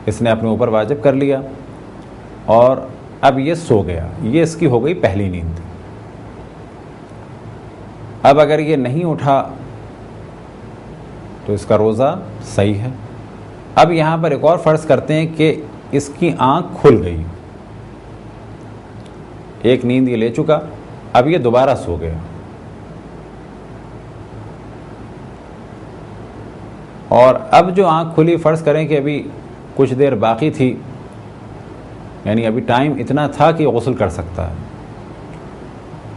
اس نے اپنے اوپر واجب کر لیا اور اب یہ سو گیا، یہ اس کی ہو گئی پہلی نیند. اب اگر یہ نہیں اٹھا تو اس کا روزہ صحیح ہے. اب یہاں پر ایک اور فرض کرتے ہیں کہ اس کی آنکھ کھل گئی، ایک نیند یہ لے چکا، اب یہ دوبارہ سو گیا. اور اب جو آنکھ کھلی، فرض کریں کہ ابھی کچھ دیر باقی تھی، یعنی ابھی ٹائم اتنا تھا کہ غسل کر سکتا ہے،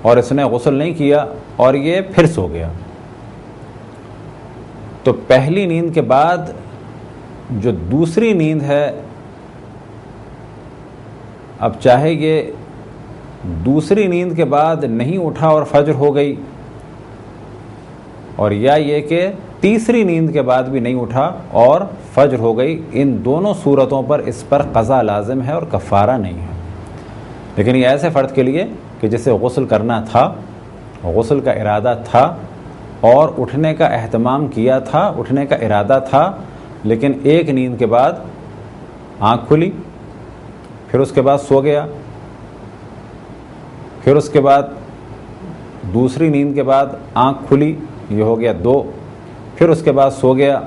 اور اس نے غسل نہیں کیا اور یہ پھر سو گیا، تو پہلی نیند کے بعد جو دوسری نیند ہے، اب چاہے یہ دوسری نیند کے بعد نہیں اٹھا اور فجر ہو گئی، اور یا یہ کہ تیسری نیند کے بعد بھی نہیں اٹھا اور فجر ہو گئی، ان دونوں صورتوں پر اس پر قضا لازم ہے اور کفارہ نہیں ہے۔ لیکن یہ ایسے فرد کے لیے کہ جسے غسل کرنا تھا، غسل کا ارادہ تھا اور اٹھنے کا اہتمام کیا تھا، اٹھنے کا ارادہ تھا، لیکن ایک نیند کے بعد آنکھ کھلی، پھر اس کے بعد سو گیا، پھر اس کے بعد دوسری نیند کے بعد آنکھ کھلی، یہ ہو گیا 2، پھر اس کے بعد سو گیا۔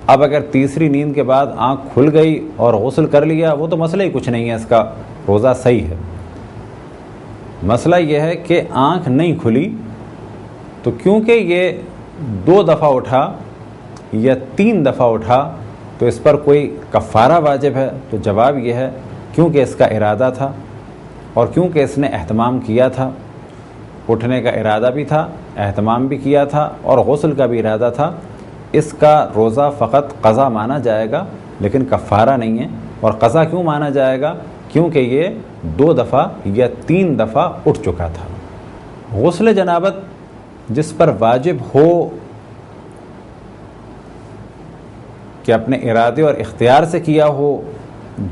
اب اگر تیسری نیند کے بعد آنکھ کھل گئی اور غسل کر لیا، وہ تو مسئلہ ہی کچھ نہیں ہے، اس کا روزہ صحیح ہے۔ مسئلہ یہ ہے کہ آنکھ نہیں کھلی، تو کیونکہ یہ 2 دفعہ اٹھا یا 3 دفعہ اٹھا تو اس پر کوئی کفارہ واجب ہے؟ تو جواب یہ ہے کیونکہ اس کا ارادہ تھا اور کیونکہ اس نے اہتمام کیا تھا، اٹھنے کا ارادہ بھی تھا، اہتمام بھی کیا تھا اور غسل کا بھی ارادہ تھا، اس کا روزہ فقط قضا مانا جائے گا لیکن کفارہ نہیں ہے۔ اور قضا کیوں مانا جائے گا؟ کیونکہ یہ 2 دفعہ یا 3 دفعہ اٹھ چکا تھا۔ غسل جنابت جس پر واجب ہو کہ اپنے ارادے اور اختیار سے کیا ہو،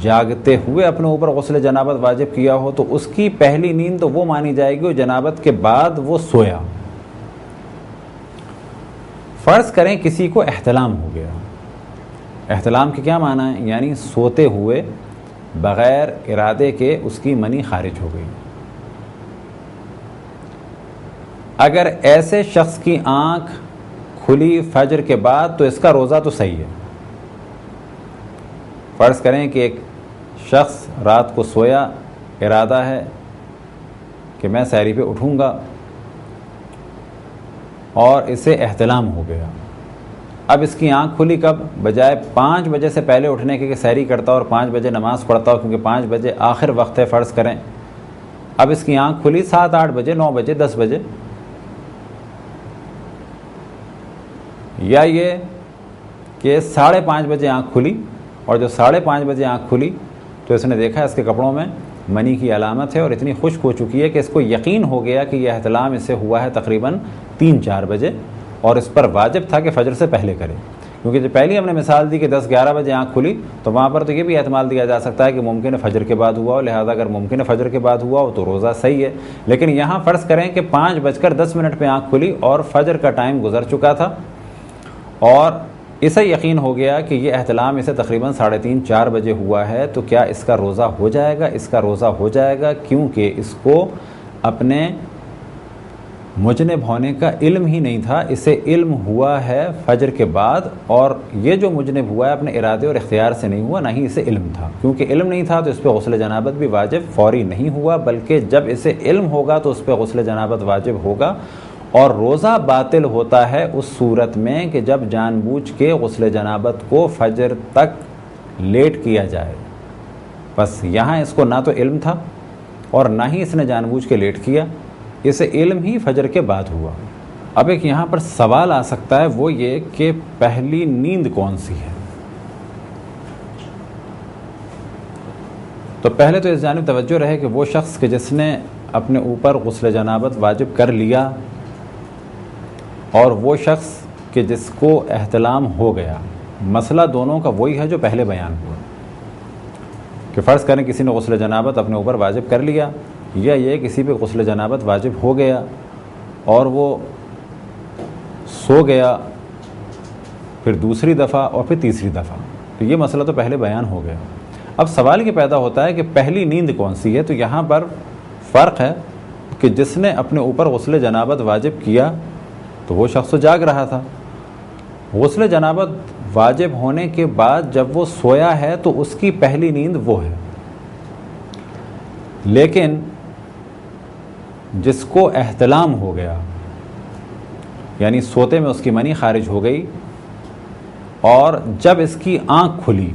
جاگتے ہوئے اپنے اوپر غسل جنابت واجب کیا ہو، تو اس کی پہلی نیند تو وہ مانی جائے گی وہ جنابت کے بعد وہ سویا۔ فرض کریں کسی کو احتلام ہو گیا، احتلام کے کیا معنی ہے؟ یعنی سوتے ہوئے بغیر ارادے کے اس کی منی خارج ہو گئی۔ اگر ایسے شخص کی آنکھ کھلی فجر کے بعد تو اس کا روزہ تو صحیح ہے۔ فرض کریں کہ ایک شخص رات کو سویا، ارادہ ہے کہ میں سحری پہ اٹھوں گا، اور اسے احتلام ہو گیا۔ اب اس کی آنکھ کھلی کب؟ بجائے 5 بجے سے پہلے اٹھنے کے کہ سحری کرتا اور 5 بجے نماز پڑھتا ہو، کیونکہ 5 بجے آخر وقت ہے فرض کریں۔ اب اس کی آنکھ کھلی 7 8 بجے، 9 بجے، 10 بجے، یا یہ کہ 5:30 بجے آنکھ کھلی، اور جو 5:30 بجے آنکھ کھلی تو اس نے دیکھا اس کے کپڑوں میں منی کی علامت ہے اور اتنی خشک ہو چکی ہے کہ اس کو یقین ہو گیا کہ یہ احتلام اسے ہوا ہے تقریباً 3 4 بجے، اور اس پر واجب تھا کہ فجر سے پہلے کرے۔ کیونکہ جو پہلی ہم نے مثال دی کہ 10 11 بجے آنکھ کھلی، تو وہاں پر تو یہ بھی احتمال دیا جا سکتا ہے کہ ممکن ہے فجر کے بعد ہوا ہو، لہذا اگر ممکن ہے فجر کے بعد ہوا ہو تو روزہ صحیح ہے۔ لیکن یہاں فرض کریں کہ 5:10 پہ آنکھ کھلی اور فجر کا ٹائم گزر چکا تھا، اور اسے یقین ہو گیا کہ یہ احتلام اسے تقریباً 3:30 4 بجے ہوا ہے، تو کیا اس کا روزہ ہو جائے گا؟ اس کا روزہ ہو جائے گا، کیونکہ اس کو اپنے مجنب ہونے کا علم ہی نہیں تھا، اسے علم ہوا ہے فجر کے بعد، اور یہ جو مجنب ہوا ہے اپنے ارادے اور اختیار سے نہیں ہوا، نہ ہی اسے علم تھا۔ کیونکہ علم نہیں تھا تو اس پہ غسل جنابت بھی واجب فوری نہیں ہوا، بلکہ جب اسے علم ہوگا تو اس پہ غسل جنابت واجب ہوگا۔ اور روزہ باطل ہوتا ہے اس صورت میں کہ جب جان بوجھ کے غسل جنابت کو فجر تک لیٹ کیا جائے۔ بس یہاں اس کو نہ تو علم تھا اور نہ ہی اس نے جان بوجھ کے لیٹ کیا، اسے علم ہی فجر کے بعد ہوا۔ اب ایک یہاں پر سوال آ سکتا ہے، وہ یہ کہ پہلی نیند کون سی ہے؟ تو پہلے تو اس جانب توجہ رہے کہ وہ شخص کہ جس نے اپنے اوپر غسل جنابت واجب کر لیا، اور وہ شخص کہ جس کو احتلام ہو گیا، مسئلہ دونوں کا وہی ہے جو پہلے بیان ہوا کہ فرض کریں کسی نے غسل جنابت اپنے اوپر واجب کر لیا، یا یہ کسی پہ غسل جنابت واجب ہو گیا اور وہ سو گیا، پھر دوسری دفعہ اور پھر تیسری دفعہ، تو یہ مسئلہ تو پہلے بیان ہو گیا۔ اب سوال یہ پیدا ہوتا ہے کہ پہلی نیند کون سی ہے؟ تو یہاں پر فرق ہے کہ جس نے اپنے اوپر غسل جنابت واجب کیا تو وہ شخص تو جاگ رہا تھا، غسل جنابت واجب ہونے کے بعد جب وہ سویا ہے تو اس کی پہلی نیند وہ ہے۔ لیکن جس کو احتلام ہو گیا، یعنی سوتے میں اس کی منی خارج ہو گئی، اور جب اس کی آنکھ کھلی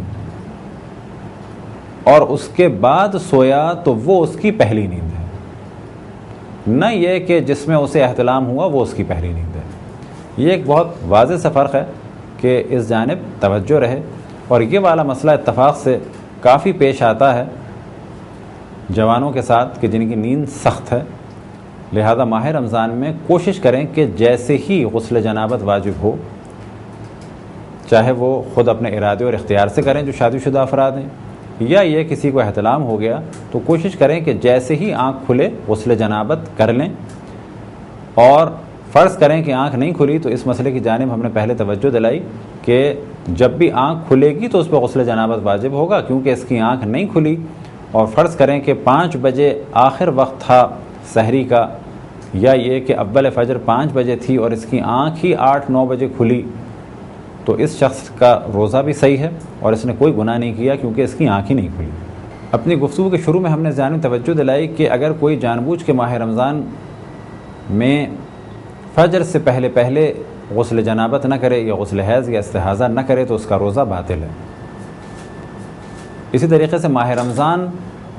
اور اس کے بعد سویا تو وہ اس کی پہلی نیند ہے، نہ یہ کہ جس میں اسے احتلام ہوا وہ اس کی پہلی نیند ہے۔ یہ ایک بہت واضح سا فرق ہے کہ اس جانب توجہ رہے، اور یہ والا مسئلہ اتفاق سے کافی پیش آتا ہے جوانوں کے ساتھ کہ جن کی نیند سخت ہے، لہذا ماہ رمضان میں کوشش کریں کہ جیسے ہی غسل جنابت واجب ہو، چاہے وہ خود اپنے ارادے اور اختیار سے کریں جو شادی شدہ افراد ہیں، یا یہ کسی کو احتلام ہو گیا تو کوشش کریں کہ جیسے ہی آنکھ کھلے غسل جنابت کر لیں، اور فرض کریں کہ آنکھ نہیں کھلی تو اس مسئلے کی جانب ہم نے پہلے توجہ دلائی کہ جب بھی آنکھ کھلے گی تو اس پہ غسل جنابت واجب ہوگا، کیونکہ اس کی آنکھ نہیں کھلی، اور فرض کریں کہ 5 بجے آخر وقت تھا سحری کا، یا یہ کہ اول فجر 5 بجے تھی اور اس کی آنکھ ہی 8-9 بجے کھلی، تو اس شخص کا روزہ بھی صحیح ہے اور اس نے کوئی گناہ نہیں کیا کیونکہ اس کی آنکھ ہی نہیں کھلی۔ اپنی گفتگو کے شروع میں ہم نے جانب توجہ دلائی کہ اگر کوئی جان بوجھ کے ماہ رمضان میں فجر سے پہلے غسل جنابت نہ کرے یا غسل حیض یا استحاضہ نہ کرے تو اس کا روزہ باطل ہے۔ اسی طریقے سے ماہ رمضان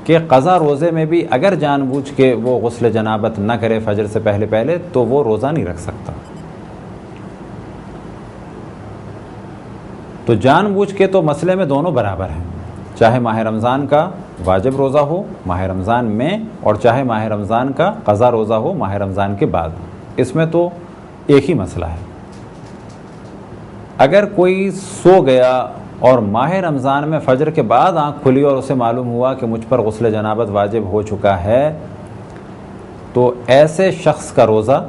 کے قضا روزے میں بھی اگر جان بوجھ کے وہ غسل جنابت نہ کرے فجر سے پہلے تو وہ روزہ نہیں رکھ سکتا۔ تو جان بوجھ کے تو مسئلے میں دونوں برابر ہیں، چاہے ماہ رمضان کا واجب روزہ ہو ماہ رمضان میں، اور چاہے ماہ رمضان کا قضا روزہ ہو ماہ رمضان کے بعد، اس میں تو ایک ہی مسئلہ ہے۔ اگر کوئی سو گیا اور ماہ رمضان میں فجر کے بعد آنکھ کھلی اور اسے معلوم ہوا کہ مجھ پر غسل جنابت واجب ہو چکا ہے، تو ایسے شخص کا روزہ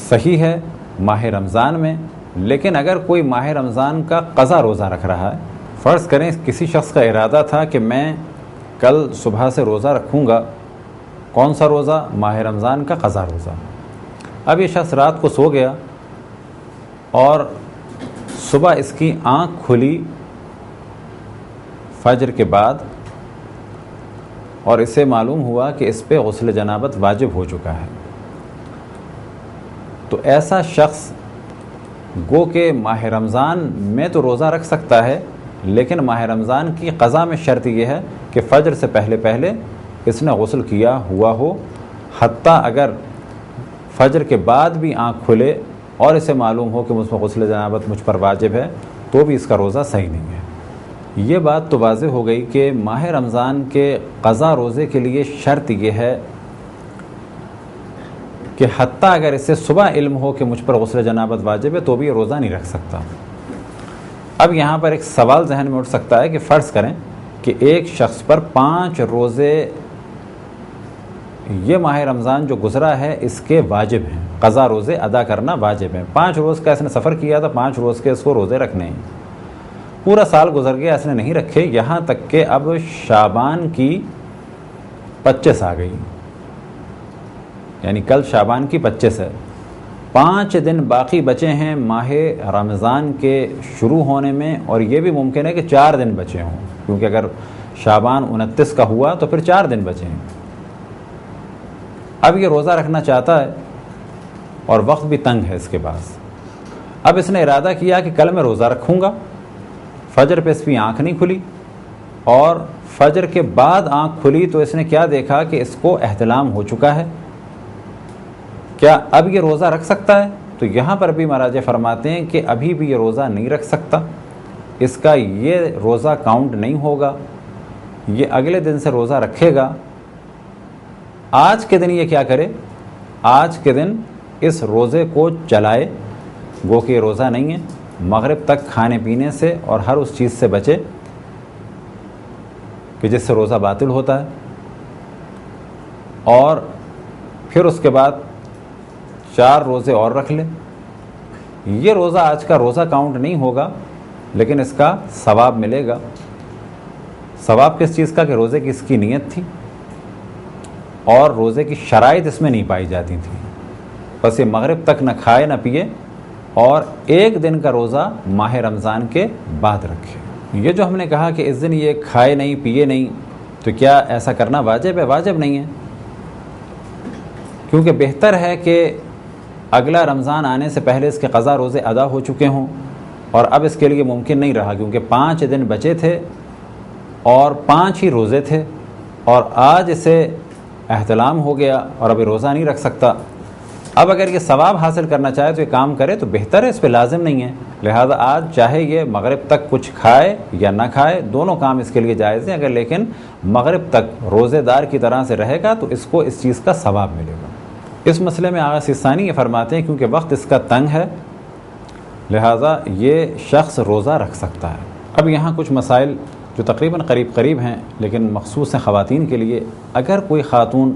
صحیح ہے ماہ رمضان میں، لیکن اگر کوئی ماہ رمضان کا قضا روزہ رکھ رہا ہے، فرض کریں کسی شخص کا ارادہ تھا کہ میں کل صبح سے روزہ رکھوں گا، کون سا روزہ؟ ماہ رمضان کا قضا روزہ۔ اب یہ شخص رات کو سو گیا اور صبح اس کی آنکھ کھلی فجر کے بعد اور اسے معلوم ہوا کہ اس پہ غسل جنابت واجب ہو چکا ہے، تو ایسا شخص گو کہ ماہ رمضان میں تو روزہ رکھ سکتا ہے، لیکن ماہ رمضان کی قضا میں شرط یہ ہے کہ فجر سے پہلے اس نے غسل کیا ہوا ہو، حتیٰ اگر فجر کے بعد بھی آنکھ کھلے اور اسے معلوم ہو کہ مجھ پر غسل جنابت مجھ پر واجب ہے تو بھی اس کا روزہ صحیح نہیں ہے۔ یہ بات تو واضح ہو گئی کہ ماہ رمضان کے قضا روزے کے لیے شرط یہ ہے کہ حتیٰ اگر اسے صبح علم ہو کہ مجھ پر غسل جنابت واجب ہے تو بھی یہ روزہ نہیں رکھ سکتا۔ اب یہاں پر ایک سوال ذہن میں اٹھ سکتا ہے کہ فرض کریں کہ ایک شخص پر 5 روزے یہ ماہ رمضان جو گزرا ہے اس کے واجب ہیں، قضا روزے ادا کرنا واجب ہیں، 5 روز کا اس نے سفر کیا تھا، 5 روز کے اس کو روزے رکھنے ہیں، پورا سال گزر گیا اس نے نہیں رکھے، یہاں تک کہ اب شعبان کی 25 آ گئی، یعنی کل شعبان کی 25 ہے، 5 دن باقی بچے ہیں ماہ رمضان کے شروع ہونے میں، اور یہ بھی ممکن ہے کہ 4 دن بچے ہوں، کیونکہ اگر شعبان 29 کا ہوا تو پھر 4 دن بچے ہیں۔ اب یہ روزہ رکھنا چاہتا ہے اور وقت بھی تنگ ہے اس کے پاس، اب اس نے ارادہ کیا کہ کل میں روزہ رکھوں گا، فجر پہ اس کی آنکھ نہیں کھلی، اور فجر کے بعد آنکھ کھلی تو اس نے کیا دیکھا کہ اس کو احتلام ہو چکا ہے، کیا اب یہ روزہ رکھ سکتا ہے؟ تو یہاں پر بھی مراجع فرماتے ہیں کہ ابھی بھی یہ روزہ نہیں رکھ سکتا، اس کا یہ روزہ کاؤنٹ نہیں ہوگا، یہ اگلے دن سے روزہ رکھے گا۔ آج کے دن یہ کیا کرے؟ آج کے دن اس روزے کو چلائے، گو کہ یہ روزہ نہیں ہے، مغرب تک کھانے پینے سے اور ہر اس چیز سے بچے کہ جس سے روزہ باطل ہوتا ہے، اور پھر اس کے بعد 4 روزے اور رکھ لے۔ یہ روزہ آج کا روزہ کاؤنٹ نہیں ہوگا، لیکن اس کا ثواب ملے گا۔ ثواب کس چیز کا؟ کہ روزے کی اس کی نیت تھی اور روزے کی شرائط اس میں نہیں پائی جاتی تھی، بس یہ مغرب تک نہ کھائے نہ پیے اور 1 دن کا روزہ ماہ رمضان کے بعد رکھے۔ یہ جو ہم نے کہا کہ اس دن یہ کھائے نہیں پیے نہیں، تو کیا ایسا کرنا واجب ہے؟ واجب نہیں ہے، کیونکہ بہتر ہے کہ اگلا رمضان آنے سے پہلے اس کے قضا روزے ادا ہو چکے ہوں اور اب اس کے لیے ممکن نہیں رہا کیونکہ 5 دن بچے تھے اور 5 ہی روزے تھے اور آج اسے احتلام ہو گیا اور ابھی روزہ نہیں رکھ سکتا. اب اگر یہ ثواب حاصل کرنا چاہے تو یہ کام کرے تو بہتر ہے، اس پہ لازم نہیں ہے. لہذا آج چاہے یہ مغرب تک کچھ کھائے یا نہ کھائے، دونوں کام اس کے لیے جائز ہیں. اگر لیکن مغرب تک روزے دار کی طرح سے رہے گا تو اس کو اس چیز کا ثواب ملے گا. اس مسئلے میں آغا سیستانی یہ فرماتے ہیں کیونکہ وقت اس کا تنگ ہے لہذا یہ شخص روزہ رکھ سکتا ہے. اب یہاں کچھ مسائل جو تقریباً قریب ہیں لیکن مخصوص ہیں خواتین کے لیے. اگر کوئی خاتون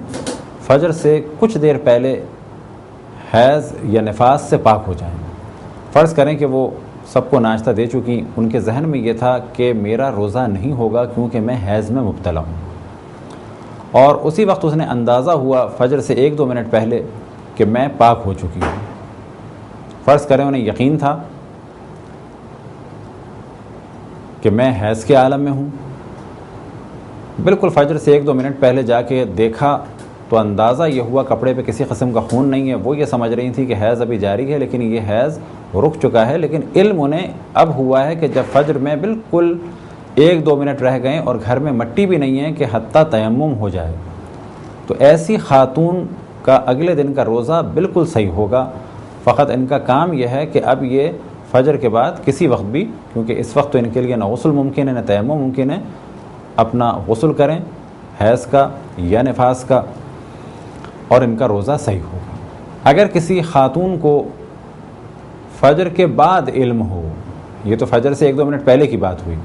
فجر سے کچھ دیر پہلے حیض یا نفاس سے پاک ہو جائیں، فرض کریں کہ وہ سب کو ناشتہ دے چکی، ان کے ذہن میں یہ تھا کہ میرا روزہ نہیں ہوگا کیونکہ میں حیض میں مبتلا ہوں، اور اسی وقت اس نے اندازہ ہوا فجر سے 1-2 منٹ پہلے کہ میں پاک ہو چکی ہوں. فرض کریں انہیں یقین تھا کہ میں حیض کے عالم میں ہوں، بالکل فجر سے 1-2 منٹ پہلے جا کے دیکھا تو اندازہ یہ ہوا کپڑے پہ کسی قسم کا خون نہیں ہے. وہ یہ سمجھ رہی تھی کہ حیض ابھی جاری ہے لیکن یہ حیض رک چکا ہے. لیکن علم انہیں اب ہوا ہے کہ جب فجر میں بالکل 1-2 منٹ رہ گئے اور گھر میں مٹی بھی نہیں ہے کہ حتیٰ تیمم ہو جائے، تو ایسی خاتون کا اگلے دن کا روزہ بالکل صحیح ہوگا. فقط ان کا کام یہ ہے کہ اب یہ فجر کے بعد کسی وقت بھی، کیونکہ اس وقت تو ان کے لیے نہ غسل ممکن ہے نہ تیمم ممکن ہے، اپنا غسل کریں حیض کا یا نفاس کا اور ان کا روزہ صحیح ہوگا. اگر کسی خاتون کو فجر کے بعد علم ہو، یہ تو فجر سے 1-2 منٹ پہلے کی بات ہوئی،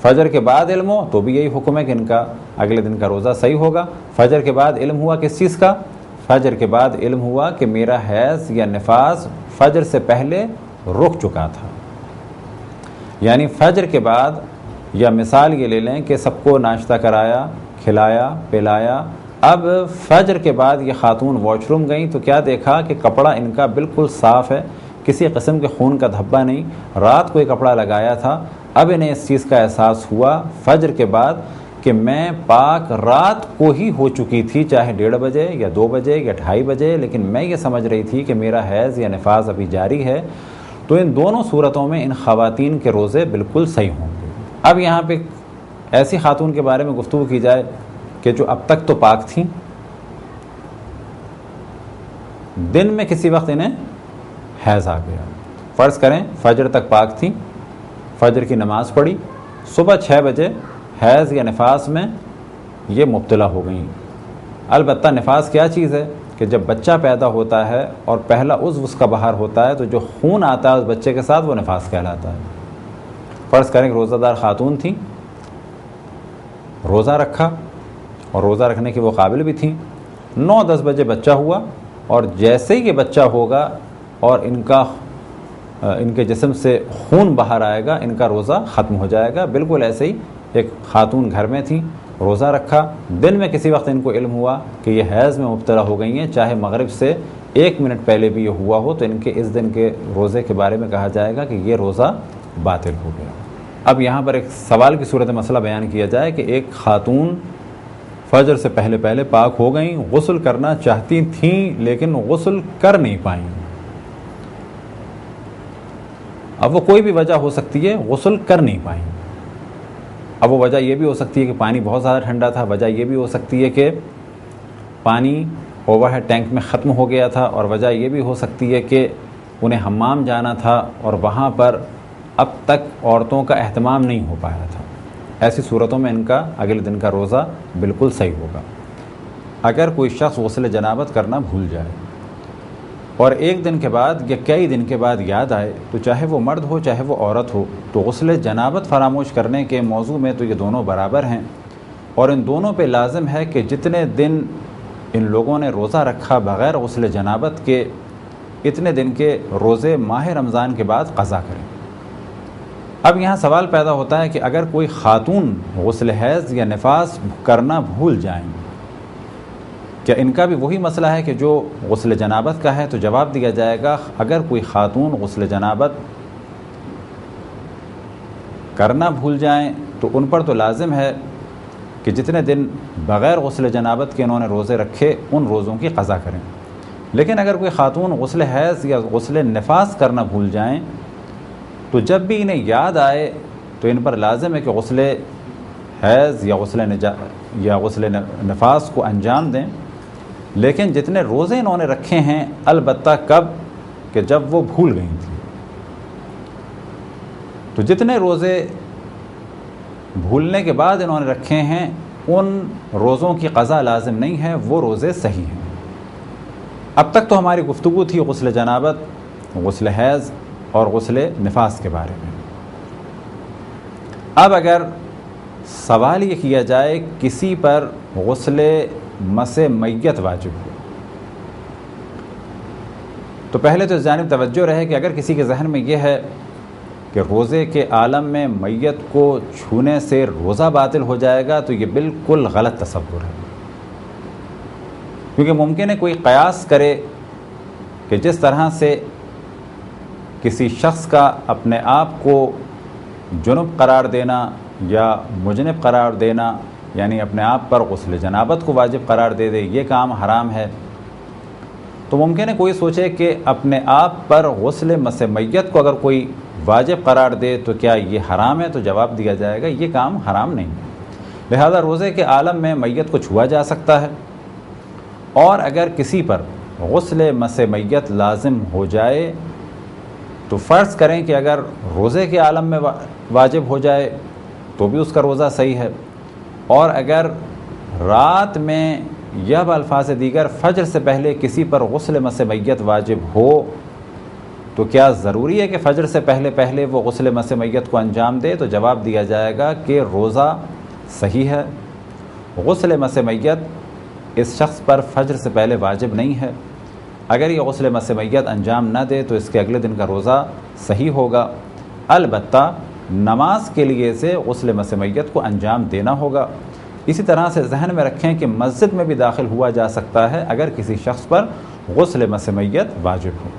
فجر کے بعد علم ہو تو بھی یہی حکم ہے کہ ان کا اگلے دن کا روزہ صحیح ہوگا. فجر کے بعد علم ہوا کس چیز کا؟ فجر کے بعد علم ہوا کہ میرا حیض یا نفاس فجر سے پہلے رک چکا تھا. یعنی فجر کے بعد، یا مثال یہ لے لیں کہ سب کو ناشتہ کرایا، کھلایا، پلایا، اب فجر کے بعد یہ خاتون واش روم گئیں تو کیا دیکھا کہ کپڑا ان کا بالکل صاف ہے، کسی قسم کے خون کا دھبا نہیں، رات کو یہ کپڑا لگایا تھا. اب انہیں اس چیز کا احساس ہوا فجر کے بعد کہ میں پاک رات کو ہی ہو چکی تھی، چاہے 1:30 بجے یا 2 بجے یا 2:30 بجے، لیکن میں یہ سمجھ رہی تھی کہ میرا حیض یا نفاس ابھی جاری ہے. تو ان دونوں صورتوں میں ان خواتین کے روزے بالکل صحیح ہوں گے. اب یہاں پہ ایسی خاتون کے بارے میں گفتگو کی جائے کہ جو اب تک تو پاک تھیں، دن میں کسی وقت انہیں حیض آ گیا. فرض کریں فجر تک پاک تھیں، فجر کی نماز پڑھی، صبح 6 بجے حیض یا نفاس میں یہ مبتلا ہو گئیں. البتہ نفاس کیا چیز ہے کہ جب بچہ پیدا ہوتا ہے اور پہلا عضو اس کا باہر ہوتا ہے تو جو خون آتا ہے اس بچے کے ساتھ وہ نفاس کہلاتا ہے. فرض کریں کہ روزہ دار خاتون تھیں، روزہ رکھا اور روزہ رکھنے کی وہ قابل بھی تھیں، 9-10 بجے بچہ ہوا اور جیسے ہی یہ بچہ ہوگا اور ان کے جسم سے خون باہر آئے گا ان کا روزہ ختم ہو جائے گا. بالکل ایسے ہی ایک خاتون گھر میں تھیں، روزہ رکھا، دن میں کسی وقت ان کو علم ہوا کہ یہ حیض میں مبتلا ہو گئی ہیں، چاہے مغرب سے 1 منٹ پہلے بھی یہ ہوا ہو، تو ان کے اس دن کے روزے کے بارے میں کہا جائے گا کہ یہ روزہ باطل ہو گیا. اب یہاں پر ایک سوال کی صورت مسئلہ بیان کیا جائے کہ ایک خاتون فجر سے پہلے پاک ہو گئیں، غسل کرنا چاہتی تھیں لیکن غسل کر نہیں پائیں. اب وہ کوئی بھی وجہ ہو سکتی ہے، غسل کر نہیں پائیں. اب وہ وجہ یہ بھی ہو سکتی ہے کہ پانی بہت زیادہ ٹھنڈا تھا، وجہ یہ بھی ہو سکتی ہے کہ پانی اوور ہیڈ ٹینک میں ختم ہو گیا تھا، اور وجہ یہ بھی ہو سکتی ہے کہ انہیں حمام جانا تھا اور وہاں پر اب تک عورتوں کا اہتمام نہیں ہو پایا تھا. ایسی صورتوں میں ان کا اگلے دن کا روزہ بالکل صحیح ہوگا. اگر کوئی شخص غسل جنابت کرنا بھول جائے اور 1 دن کے بعد یا کئی دن کے بعد یاد آئے، تو چاہے وہ مرد ہو چاہے وہ عورت ہو، تو غسل جنابت فراموش کرنے کے موضوع میں تو یہ دونوں برابر ہیں، اور ان دونوں پہ لازم ہے کہ جتنے دن ان لوگوں نے روزہ رکھا بغیر غسل جنابت کے، اتنے دن کے روزے ماہ رمضان کے بعد قضا کریں. اب یہاں سوال پیدا ہوتا ہے کہ اگر کوئی خاتون غسل حیض یا نفاس کرنا بھول جائیں، کیا ان کا بھی وہی مسئلہ ہے کہ جو غسل جنابت کا ہے؟ تو جواب دیا جائے گا اگر کوئی خاتون غسل جنابت کرنا بھول جائیں تو ان پر تو لازم ہے کہ جتنے دن بغیر غسل جنابت کے انہوں نے روزے رکھے ان روزوں کی قضا کریں. لیکن اگر کوئی خاتون غسل حیض یا غسل نفاس کرنا بھول جائیں تو جب بھی انہیں یاد آئے تو ان پر لازم ہے کہ غسل حیض یا غسل نفاس کو انجام دیں، لیکن جتنے روزے انہوں نے رکھے ہیں البتہ کب کہ جب وہ بھول گئی تھیں، تو جتنے روزے بھولنے کے بعد انہوں نے رکھے ہیں ان روزوں کی قضا لازم نہیں ہے، وہ روزے صحیح ہیں۔ اب تک تو ہماری گفتگو تھی غسل جنابت، غسل حیض اور غسل نفاس کے بارے میں۔ اب اگر سوال یہ کیا جائے کسی پر غسل مس میت واجب ہو تو پہلے تو اس جانب توجہ رہے کہ اگر کسی کے ذہن میں یہ ہے کہ روزے کے عالم میں میت کو چھونے سے روزہ باطل ہو جائے گا تو یہ بالکل غلط تصور ہے، کیونکہ ممکن ہے کوئی قیاس کرے کہ جس طرح سے کسی شخص کا اپنے آپ کو جنب قرار دینا یا مجنب قرار دینا، یعنی اپنے آپ پر غسل جنابت کو واجب قرار دے دے، یہ کام حرام ہے، تو ممکن ہے کوئی سوچے کہ اپنے آپ پر غسل مس میت کو اگر کوئی واجب قرار دے تو کیا یہ حرام ہے؟ تو جواب دیا جائے گا یہ کام حرام نہیں ہے، لہذا روزے کے عالم میں میت کو چھوا جا سکتا ہے، اور اگر کسی پر غسل مس میت لازم ہو جائے تو فرض کریں کہ اگر روزے کے عالم میں واجب ہو جائے تو بھی اس کا روزہ صحیح ہے، اور اگر رات میں یا بالفاظ دیگر فجر سے پہلے کسی پر غسل مس میت واجب ہو تو کیا ضروری ہے کہ فجر سے پہلے وہ غسل مس میت کو انجام دے؟ تو جواب دیا جائے گا کہ روزہ صحیح ہے، غسل مس میت اس شخص پر فجر سے پہلے واجب نہیں ہے، اگر یہ غسل مس میت انجام نہ دے تو اس کے اگلے دن کا روزہ صحیح ہوگا، البتہ نماز کے لیے اسے غسل مس میت کو انجام دینا ہوگا۔ اسی طرح سے ذہن میں رکھیں کہ مسجد میں بھی داخل ہوا جا سکتا ہے اگر کسی شخص پر غسل مس میت واجب ہو۔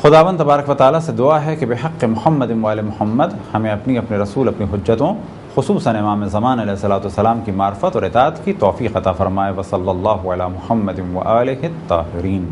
خداوند تبارک و تعالیٰ سے دعا ہے کہ بحق محمد و آل محمد ہمیں اپنی رسول اپنی حجتوں خصوصاً امام زمان علیہ السلام کی معرفت اور اطاعت کی توفیق عطا فرمائے۔ وصلی اللہ علی محمد و آلہ الطاہرین۔